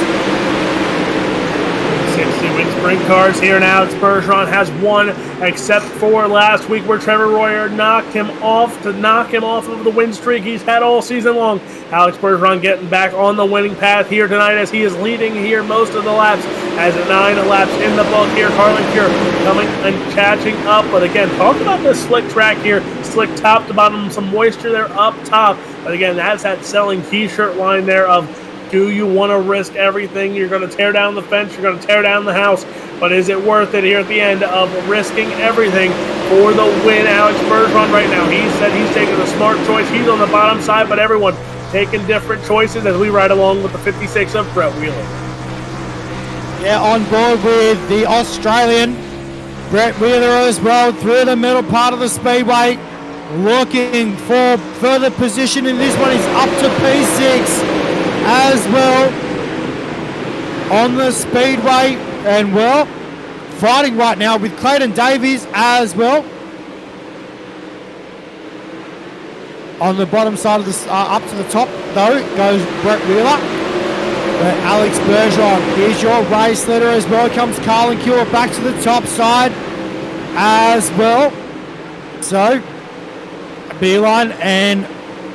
360 Wing Sprint Cars here now. Bergeron has won, except for last week where Trevor Royer knocked him off of the win streak he's had all season long. Alex Bergeron getting back on the winning path here tonight as he is leading here most of the laps. Has 9 laps in the book here. Carlin Cure coming and catching up. But again, talk about this slick track here. Slick top to bottom, some moisture there up top. But again, that's that selling t-shirt line there of, do you want to risk everything? You're going to tear down the fence. You're going to tear down the house. But is it worth it here at the end of risking everything for the win? Alex Bergeron right now, he said he's taking a smart choice. He's on the bottom side, but everyone taking different choices as we ride along with the 56 of Brett Wheeler. Yeah, on board with the Australian Brett Wheeler as well through the middle part of the speedway. Looking for further position in this one. He's up to P6 as well on the speedway, and well, fighting right now with Clayton Davies as well. On the bottom side of the up to the top though goes Brett Wheeler. But Alex Bergeron, here's your race leader as well. Comes Carlin Cure back to the top side as well. So Beeline and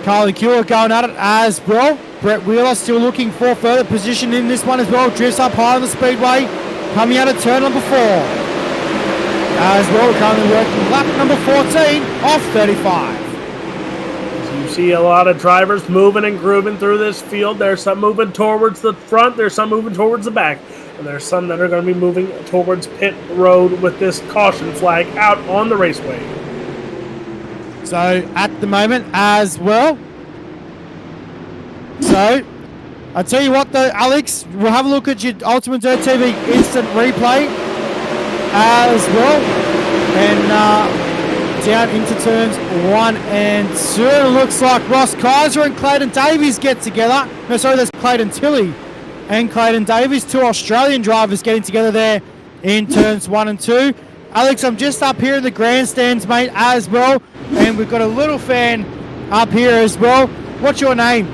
Carlin Cure going at it as well. Brett Wheeler still looking for further position in this one as well. Drifts up high on the speedway, coming out of turn number 4. As well, currently working lap number 14 off 35. You see a lot of drivers moving and grooving through this field. There's some moving towards the front. There's some moving towards the back. And there's some that are going to be moving towards pit road with this caution flag out on the raceway. So, at the moment as well. So, I tell you what though, Alex, we'll have a look at your UltimateDirtTV instant replay as well. And down into turns 1 and 2. It looks like Ross Kaiser and Clayton Davies get together. No, sorry, there's Clayton Tilley and Clayton Davies, 2 Australian drivers getting together there in turns 1 and 2. Alex, I'm just up here in the grandstands, mate, as well. And we've got a little fan up here as well. What's your name?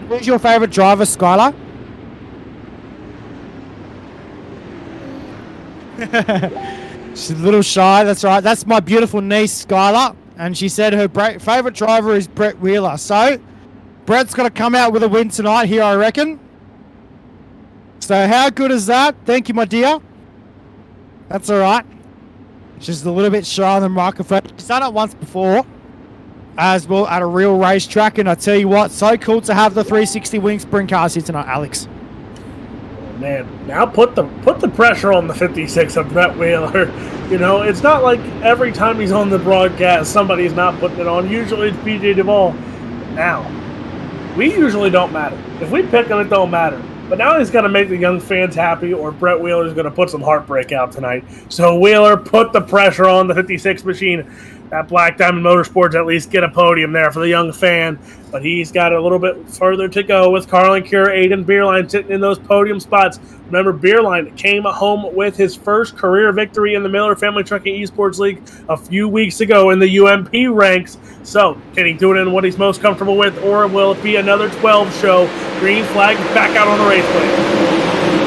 Who's your favourite driver, Skylar? She's a little shy, that's right. That's my beautiful niece, Skylar. And she said her favourite driver is Brett Wheeler. So, Brett's got to come out with a win tonight here, I reckon. So, how good is that? Thank you, my dear. That's all right. She's a little bit shy on the microphone. She's done it once before as well at a real racetrack. And I tell you what, so cool to have the 360 winning sprint cars here tonight, Alex. Man, now put the pressure on the 56 of Brett Wheeler. You know, it's not like every time he's on the broadcast, somebody's not putting it on. Usually it's PJ Duvall. Now, we usually don't matter. If we pick him, it don't matter. But now he's got to make the young fans happy, or Brett Wheeler's going to put some heartbreak out tonight. So Wheeler, put the pressure on the 56 machine. That Black Diamond Motorsports at least get a podium there for the young fan. But he's got a little bit further to go with Carlin Cure, Aiden Beerline sitting in those podium spots. Remember, Beerline came home with his first career victory in the Miller Family Trucking Esports League a few weeks ago in the UMP ranks. So, can he do it in what he's most comfortable with, or will it be another 12 show? Green flag back out on the raceway.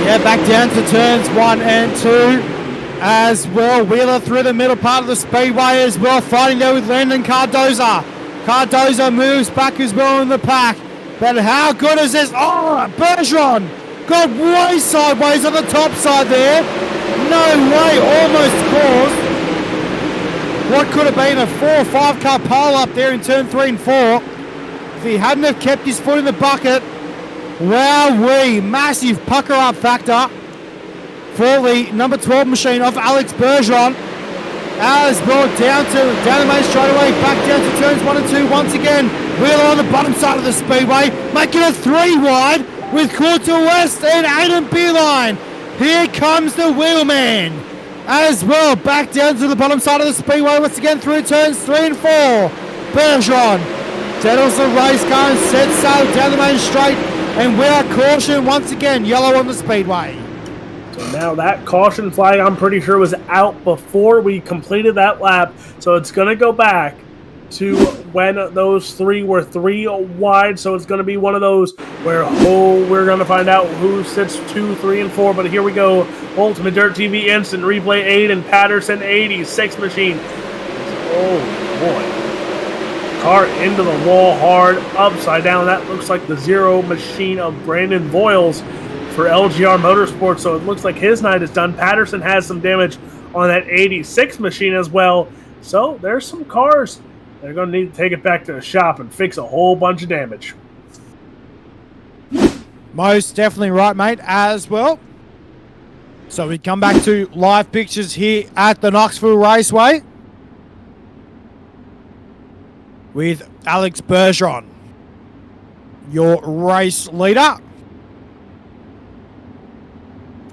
Yeah, back down to turns 1 and 2. As well, Wheeler through the middle part of the speedway as well, fighting there with Landon Cardoza. Cardoza moves back as well in the pack. But how good is this? Oh, Bergeron got way sideways on the top side there. No way, almost caused what could have been a 4 or 5 car pole up there in turn 3 and 4. If he hadn't have kept his foot in the bucket, wowee, massive pucker up factor for the number 12 machine of Alex Bergeron. As well, down the main straightaway, back down to turns 1 and 2 once again. Wheeler on the bottom side of the speedway, making it 3 wide with Coulter West and Aiden Beerline. Here comes the wheelman. As well, back down to the bottom side of the speedway once again through turns 3 and 4. Bergeron settles the race car and sets sail down the main straight. And we are caution once again, yellow on the speedway. So now that caution flag, I'm pretty sure, was out before we completed that lap. So it's going to go back to when those 3 were 3 wide. So it's going to be one of those where, we're going to find out who sits 2, 3, and 4. But here we go. Ultimate Dirt TV instant replay. Aiden Patterson, 86 machine. Oh, boy. Car into the wall hard, upside down. That looks like the 0 machine of Brandon Voiles for LGR Motorsports, so it looks like his night is done. Patterson has some damage on that 86 machine as well. So there's some cars that are going to need to take it back to the shop and fix a whole bunch of damage. Most definitely right, mate, as well. So we come back to live pictures here at the Knoxville Raceway with Alex Bergeron, your race leader.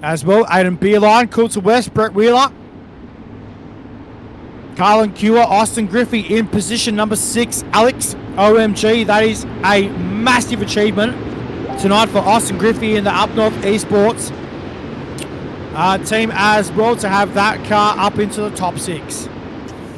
As well, Aiden Beerline, Coulter West, Brett Wheeler, Carlin Cure, Austin Griffey in position number 6. Alex, OMG, that is a massive achievement tonight for Austin Griffey in the Up North Esports team as well, to have that car up into the top 6.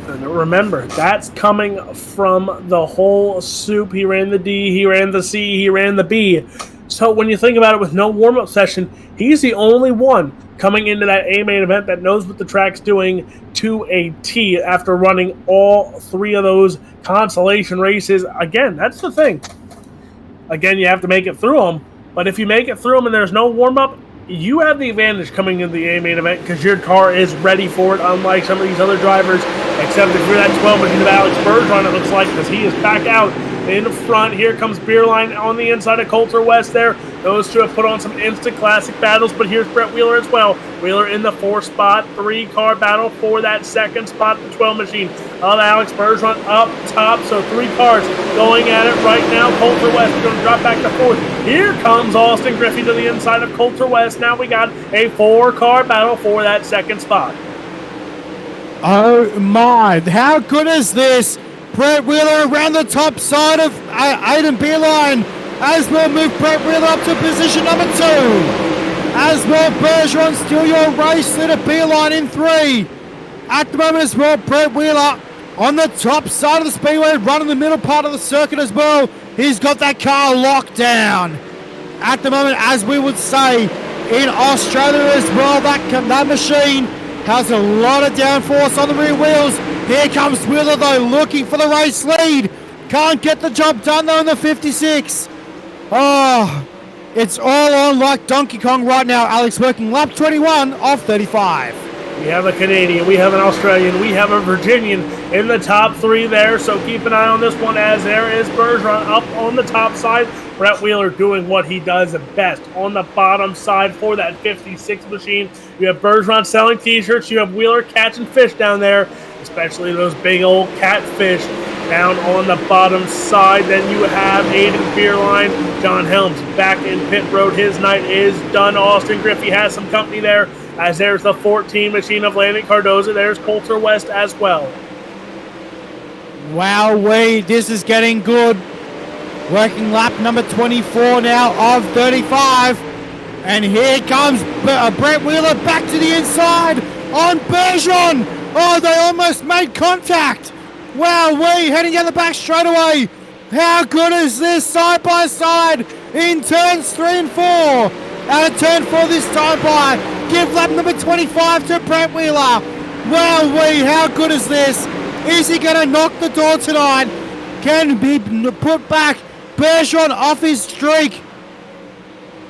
And remember, that's coming from the whole soup. He ran the D, he ran the C, he ran the B. So when you think about it, with no warm-up session, he's the only one coming into that A main event that knows what the track's doing to a T after running all 3 of those consolation races. Again, that's the thing. Again, you have to make it through them. But if you make it through them and there's no warm-up, you have the advantage coming into the A main event because your car is ready for it, unlike some of these other drivers. Except if you're that 12 machine of Alex Bergeron, it looks like, because he is back out in front. Here comes Beerline on the inside of Coulter West there. Those two have put on some instant classic battles, but here's Brett Wheeler as well. Wheeler in the 4th spot, 3-car battle for that 2nd spot, the 12 machine of Alex Bergeron up top. So 3 cars going at it right now. Coulter West is going to drop back to 4th. Here comes Austin Griffey to the inside of Coulter West. Now we got a 4-car battle for that 2nd spot. Oh my, how good is this? Brett Wheeler around the top side of Aiden Beerline. As we'll move Brett Wheeler up to position number 2. As well, Bergeron still your race leader. Beerline in 3. At the moment as well, Brett Wheeler on the top side of the speedway, running the middle part of the circuit as well. He's got that car locked down. At the moment, as we would say in Australia as well, that machine has a lot of downforce on the rear wheels. Here comes Wheeler though, looking for the race lead. Can't get the job done though in the 56. Oh, it's all on like Donkey Kong right now. Alex working lap 21 off 35. We have a Canadian, we have an Australian, we have a Virginian in the top 3 there, so keep an eye on this one as there is Bergeron up on the top side. Brett Wheeler doing what he does best on the bottom side for that 56 machine. You have Bergeron selling t-shirts, you have Wheeler catching fish down there, especially those big old catfish down on the bottom side. Then you have Aiden Beerline, John Helms back in pit road. His night is done. Austin Griffey has some company there, as there's the 14 machine of Landon Cardoza. There's Coulter West as well. Wow, this is getting good. Working lap number 24 now of 35. And here comes Brett Wheeler back to the inside on Bergeron. Oh, they almost made contact. Wow, heading down the back straight away. How good is this side by side in turns 3 and 4? Out of turn 4 this time by. Give lap number 25 to Brett Wheeler. Wow, how good is this? Is he going to knock the door tonight? Can be put back Bergeron off his streak.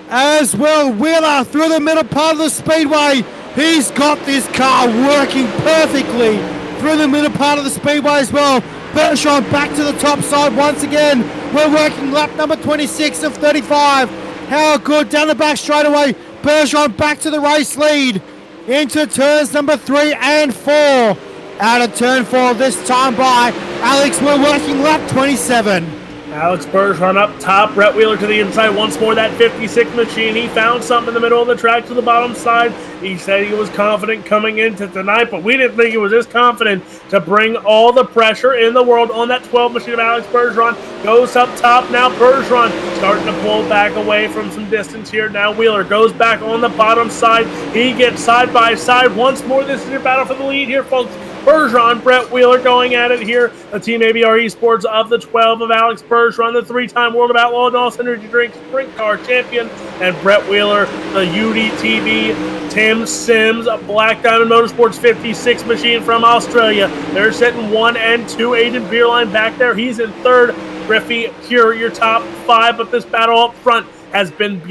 As well, Wheeler through the middle part of the speedway. He's got this car working perfectly through the middle part of the speedway as well. Bergeron back to the top side once again. We're working lap number 26 of 35. How good down the back straight away. Bergeron back to the race lead into turns number 3 and 4. Out of turn 4 this time by Alex. We're working lap 27. Alex Bergeron up top, Brett Wheeler to the inside. Once more, that 56 machine. He found something in the middle of the track to the bottom side. He said he was confident coming into tonight, but we didn't think he was this confident to bring all the pressure in the world on that 12 machine of Alex Bergeron. Goes up top now. Bergeron starting to pull back away from some distance here. Now Wheeler goes back on the bottom side. He gets side by side. Once more, this is your battle for the lead here, folks. Bergeron, Brett Wheeler going at it here. The Team ABR Esports of the 12 of Alex Bergeron, the 3-time World of Outlaw Nos Energy Drink Sprintcar champion, and Brett Wheeler, the UltimateDirtTV Tim Sims Black Diamond Motorsports 56 machine from Australia. They're sitting 1 and 2. Aiden Beerline back there. He's in 3rd. Griffey, Cure, your top 5, but this battle up front has been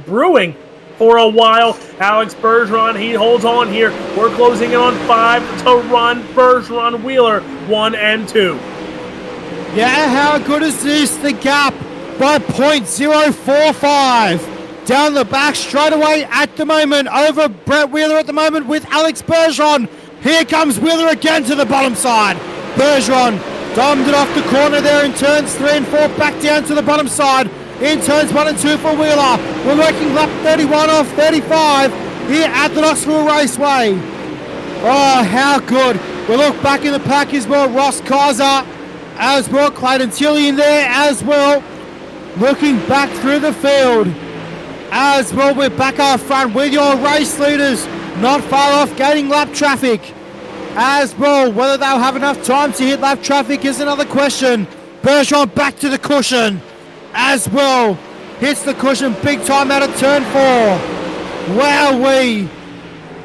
brewing for a while. Alex Bergeron, he holds on here. We're closing in on 5 to run. Bergeron, Wheeler, 1 and 2. Yeah, how good is this? The gap by 0.045. Down the back straight away at the moment over Brett Wheeler at the moment with Alex Bergeron. Here comes Wheeler again to the bottom side. Bergeron domed it off the corner there in turns 3 and 4. Back down to the bottom side. In turns 1 and 2 for Wheeler. We're working lap 31 off 35 here at the Knoxville Raceway. Oh, how good. We look back in the pack as well. Ross Kaiser as well. Clayton Tilley in there as well. Looking back through the field. As well, we're back up front with your race leaders. Not far off gaining lap traffic. As well, whether they'll have enough time to hit lap traffic is another question. Bergeron back to the cushion. As well, hits the cushion big time out of turn 4. Wowee.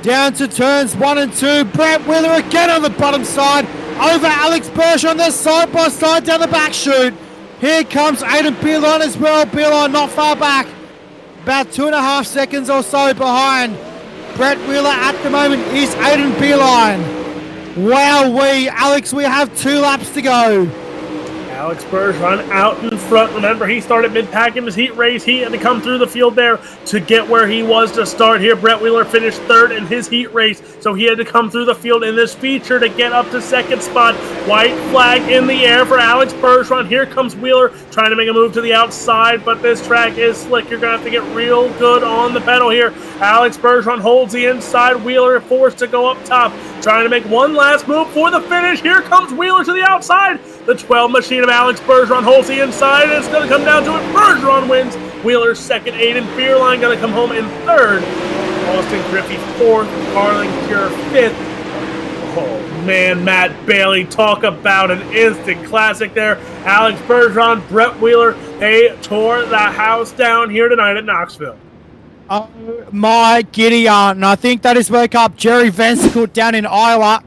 Down to turns 1 and 2. Brett Wheeler again on the bottom side. Over Alex Bergeron, they're side by side down the back chute. Here comes Aiden Beeline as well. Beeline not far back. About 2.5 seconds or so behind. Brett Wheeler at the moment is Aiden Beeline. Wowee, Alex, we have 2 laps to go. Alex Bergeron out in front. Remember, he started mid-pack in his heat race. He had to come through the field there to get where he was to start here. Brett Wheeler finished third in his heat race, so he had to come through the field in this feature to get up to second spot. White flag in the air for Alex Bergeron. Here comes Wheeler trying to make a move to the outside, but this track is slick. You're going to have to get real good on the pedal here. Alex Bergeron holds the inside. Wheeler forced to go up top, trying to make one last move for the finish. Here comes Wheeler to the outside. The 12 machine of Alex Bergeron holds the inside, and it's going to come down to it. Bergeron wins. Wheeler second. Aiden Beerline going to come home in third. Austin Griffey fourth. Carling Cure fifth. Oh, man, Matt Bailey, talk about an instant classic there. Alex Bergeron, Brett Wheeler, they tore the house down here tonight at Knoxville. Oh, my giddy aunt. And I think that has woke up Jerry Vansickle down in Iowa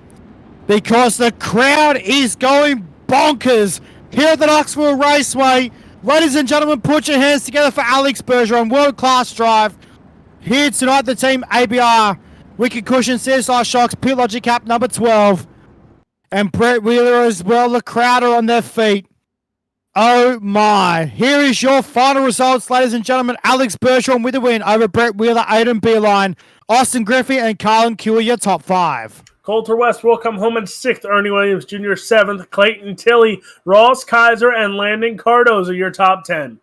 because the crowd is going bonkers here at the Knoxville Raceway. Ladies and gentlemen, put your hands together for Alex Bergeron. World-class drive. Here tonight, the team ABR, Wicked Cushion, CSI Shocks, Pit Logic Cap number 12. And Brett Wheeler as well. The crowd are on their feet. Oh my. Here is your final results, ladies and gentlemen. Alex Bergeron with a win over Brett Wheeler, Aiden Beeline, Austin Griffey, and Carlin Cure, your top 5. Coulter West will come home in 6th. Ernie Williams Jr. 7th. Clayton Tilley, Ross Kaiser, and Landon Cardozo your top 10.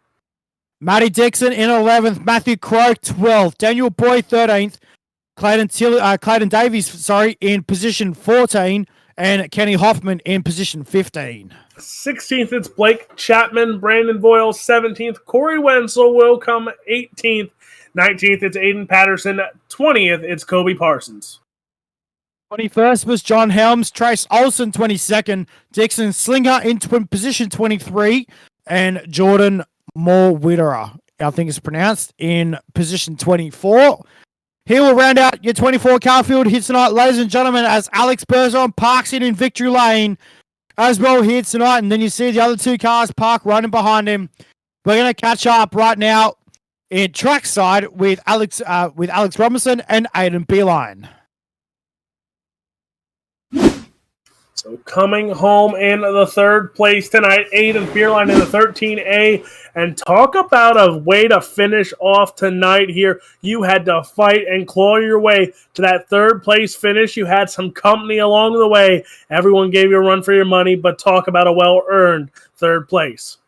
Matty Dixon in 11th. Matthew Crow 12th. Daniel Boy 13th. Clayton Davies, in position 14. And Kenny Hoffman in position 15. 16th, it's Blake Chapman. Brandon Boyle 17th. Corey Wenzel will come 18th. 19th, it's Aiden Patterson. 20th, it's Kobe Parsons. 21st was John Helms, Trace Olson 22nd, Dixon Slinger in position 23, and Jordan Moore-Witterer, I think it's pronounced, in position 24. Here will round out your 24 car field here tonight, ladies and gentlemen, as Alex Bergeron parks in victory lane as well here tonight, and then you see the other 2 cars parked running behind him. We're going to catch up right now in trackside with Alex Robinson and Aiden Beeline. So coming home in the 3rd place tonight, Aiden Beerline in the 13A. And talk about a way to finish off tonight here. You had to fight and claw your way to that 3rd place finish. You had some company along the way. Everyone gave you a run for your money, but talk about a well-earned 3rd place.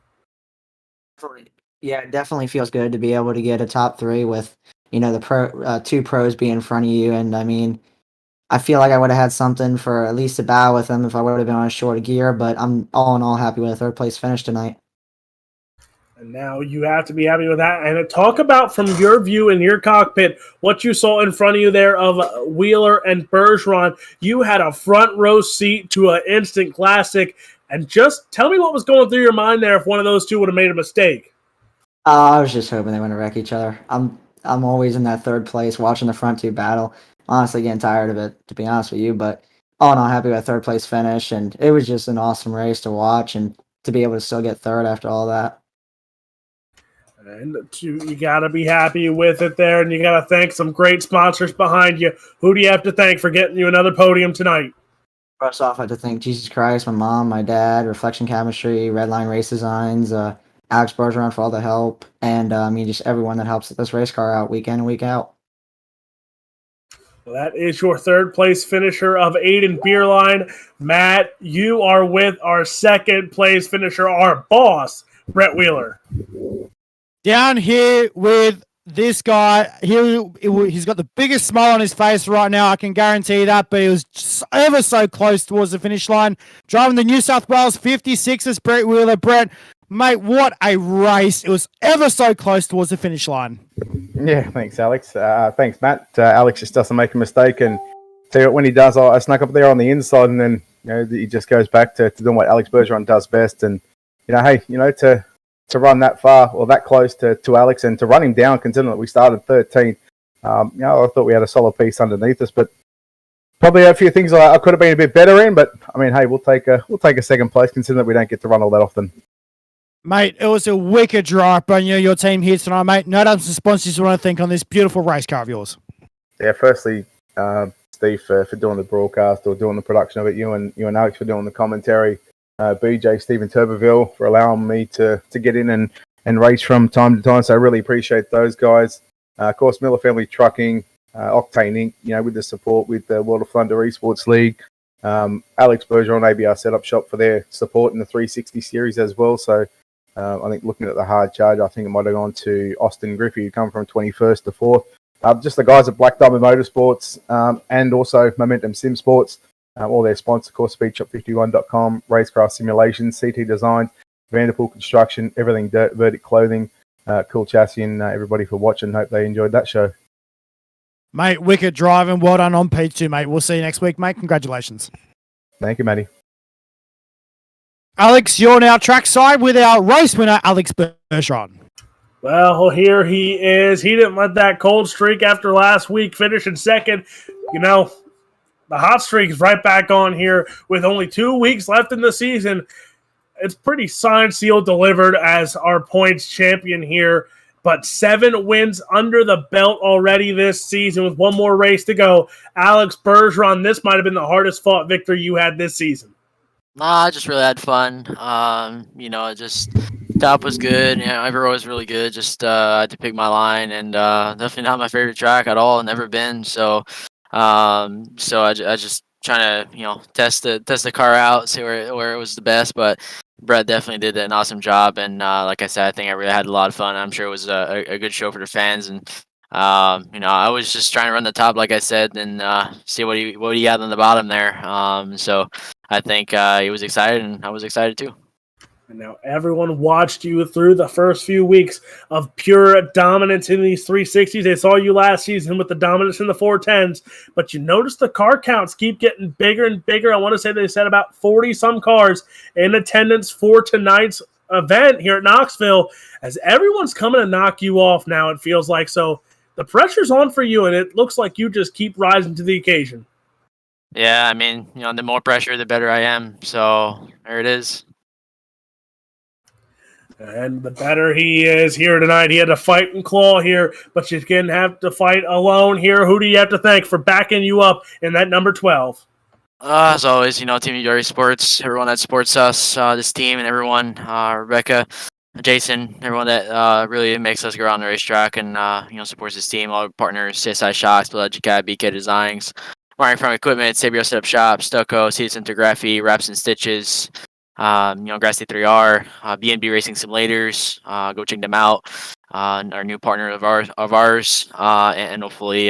Yeah, it definitely feels good to be able to get a top 3 with, the 2 pros being in front of you. And I mean, I feel like I would have had something for at least a battle with them if I would have been on a shorter gear, but I'm all in all happy with a 3rd place finish tonight. And now you have to be happy with that. And talk about, from your view in your cockpit, what you saw in front of you there of Wheeler and Bergeron. You had a front row seat to an instant classic. And just tell me what was going through your mind there if one of those 2 would have made a mistake. I was just hoping they wouldn't wreck each other. I'm always in that 3rd place watching the front 2 battle. Honestly getting tired of it, to be honest with you, but all in all, happy with a 3rd place finish, and it was just an awesome race to watch and to be able to still get 3rd after all that. And you got to be happy with it there, and you got to thank some great sponsors behind you. Who do you have to thank for getting you another podium tonight? First off, I have to thank Jesus Christ, my mom, my dad, Reflection Chemistry, Redline Race Designs, Alex Bergeron for all the help, and just everyone that helps this race car out week in and week out. Well, that is your 3rd place finisher of Aiden Beerline. Matt, you are with our 2nd place finisher, our boss, Brett Wheeler. Down here with this guy, he's got the biggest smile on his face right now, I can guarantee that, but he was ever so close towards the finish line. Driving the New South Wales 56ers, Brett Wheeler. Brett, mate, what a race. It was ever so close towards the finish line. Yeah, thanks, Alex. Thanks, Matt. Alex just doesn't make a mistake, and tell you what, when he does, I snuck up there on the inside, and then he just goes back to doing what Alex Bergeron does best. And to run that far or that close to Alex and to run him down, considering that we started 13th. I thought we had a solid piece underneath us, but probably a few things I could have been a bit better in. But I mean, hey, we'll take a second place, considering that we don't get to run all that often. Mate, it was a wicked drive by your team here tonight, mate. No doubt some sponsors you want to thank on this beautiful race car of yours. Yeah, firstly, Steve for doing the broadcast or doing the production of it. You and Alex for doing the commentary. BJ, Stephen Turbeville for allowing me to get in and race from time to time. So I really appreciate those guys. Of course, Miller Family Trucking, Octane Inc., with the support with the World of Thunder Esports League. Alex Bergeron, ABR Setup Shop for their support in the 360 series as well. So I think looking at the hard charge, I think it might have gone to Austin Griffey, who come from 21st to 4th. Just the guys at Black Diamond Motorsports and also Momentum Sim Sports, all their sponsors, of course, speedshop51.com, Racecraft Simulations, CT Design, Vanderpool Construction, Everything Dirt, Verdict Clothing, Cool Chassis, and everybody for watching. Hope they enjoyed that show. Mate, wicked driving. Well done on P2, mate. We'll see you next week, mate. Congratulations. Thank you, Matty. Alex, you're now trackside with our race winner, Alex Bergeron. Well, here he is. He didn't let that cold streak after last week finish in second. The hot streak is right back on here with only 2 weeks left in the season. It's pretty signed, sealed, delivered as our points champion here. But 7 wins under the belt already this season with one more race to go. Alex Bergeron, this might have been the hardest fought victory you had this season. Nah, I just really had fun. Just top was good. Every row was really good. Just I had to pick my line, and definitely not my favorite track at all. Never been. So I just trying to test the car out, see where it was the best. But Brett definitely did an awesome job, and like I said, I think I really had a lot of fun. I'm sure it was a good show for the fans, and I was just trying to run the top, like I said, and see what he had on the bottom there. So I think he was excited, and I was excited too. And now everyone watched you through the first few weeks of pure dominance in these 360s. They saw you last season with the dominance in the 410s, but you notice the car counts keep getting bigger and bigger. I want to say they said about 40-some cars in attendance for tonight's event here at Knoxville, as everyone's coming to knock you off now, it feels like. So the pressure's on for you, and it looks like you just keep rising to the occasion. Yeah, I mean, the more pressure, the better I am. So there it is. And the better he is here tonight. He had to fight and claw here, but you didn't have to fight alone here. Who do you have to thank for backing you up in that number 12? As always, Team UltimateDirtTV Sports, everyone that supports us, this team, and everyone, Rebecca, Jason, everyone that really makes us go around the racetrack and supports this team. All our partners, CSI Shocks, Cat, BK Designs, Wiring From Equipment, ABR Setup Shop, Stucco, Citizen Graphy, Wraps and Stitches, Grassy 3R, B&B Racing Simulators. Go check them out. Our new partner of ours, and hopefully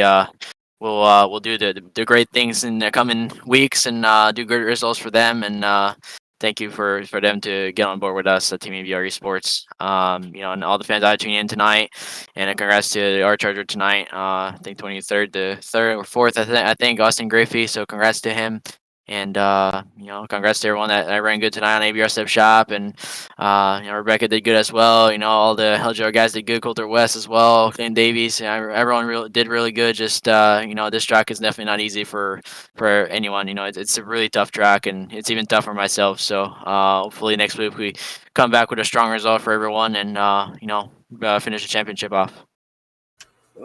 we'll do the great things in the coming weeks and do great results for them. And thank you for them to get on board with us at Team ABR Esports. And all the fans that tuned in tonight. And congrats to the R Charger tonight. I think 23rd to 3rd or 4th. I think Austin Griffey. So congrats to him. And congrats to everyone that ran good tonight on ABR Step Shop, and Rebecca did good as well. All the LGR guys did good. Coulter West as well, Clayton Davies. Everyone did really good. Just this track is definitely not easy for anyone. It's a really tough track, and it's even tougher for myself. So hopefully next week we come back with a strong result for everyone, and finish the championship off.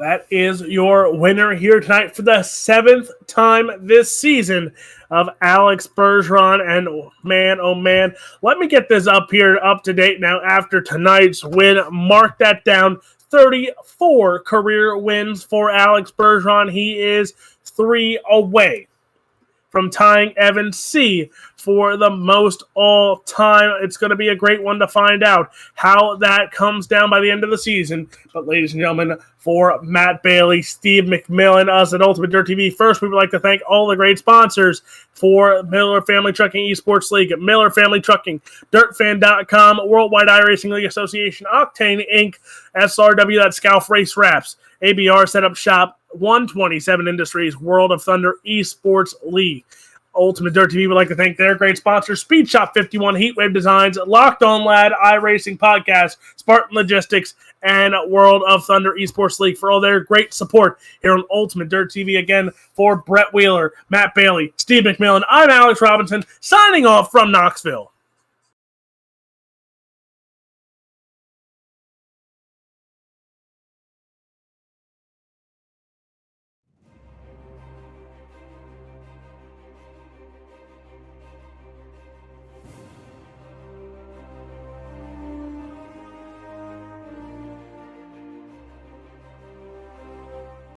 That is your winner here tonight for the 7th time this season of Alex Bergeron. And man, oh man, let me get this up to date now after tonight's win. Mark that down. 34 career wins for Alex Bergeron. He is 3 away from tying Evan C. for the most all time. It's going to be a great one to find out how that comes down by the end of the season. But ladies and gentlemen, for Matt Bailey, Steve McMillan, us at UltimateDirtTV, first we would like to thank all the great sponsors for Miller Family Trucking Esports League, Miller Family Trucking, DirtFan.com, Worldwide iRacing League Association, Octane Inc., SRW, that's Scalf Race Wraps, ABR Setup Shop, 127 Industries, World of Thunder Esports League. Ultimate Dirt TV would like to thank their great sponsors, Speed Shop 51, Heatwave Designs, Locked On Lad, iRacing Podcast, Spartan Logistics, and World of Thunder Esports League for all their great support here on Ultimate Dirt TV. Again, for Brett Wheeler, Matt Bailey, Steve McMillan, I'm Alex Robinson, signing off from Knoxville.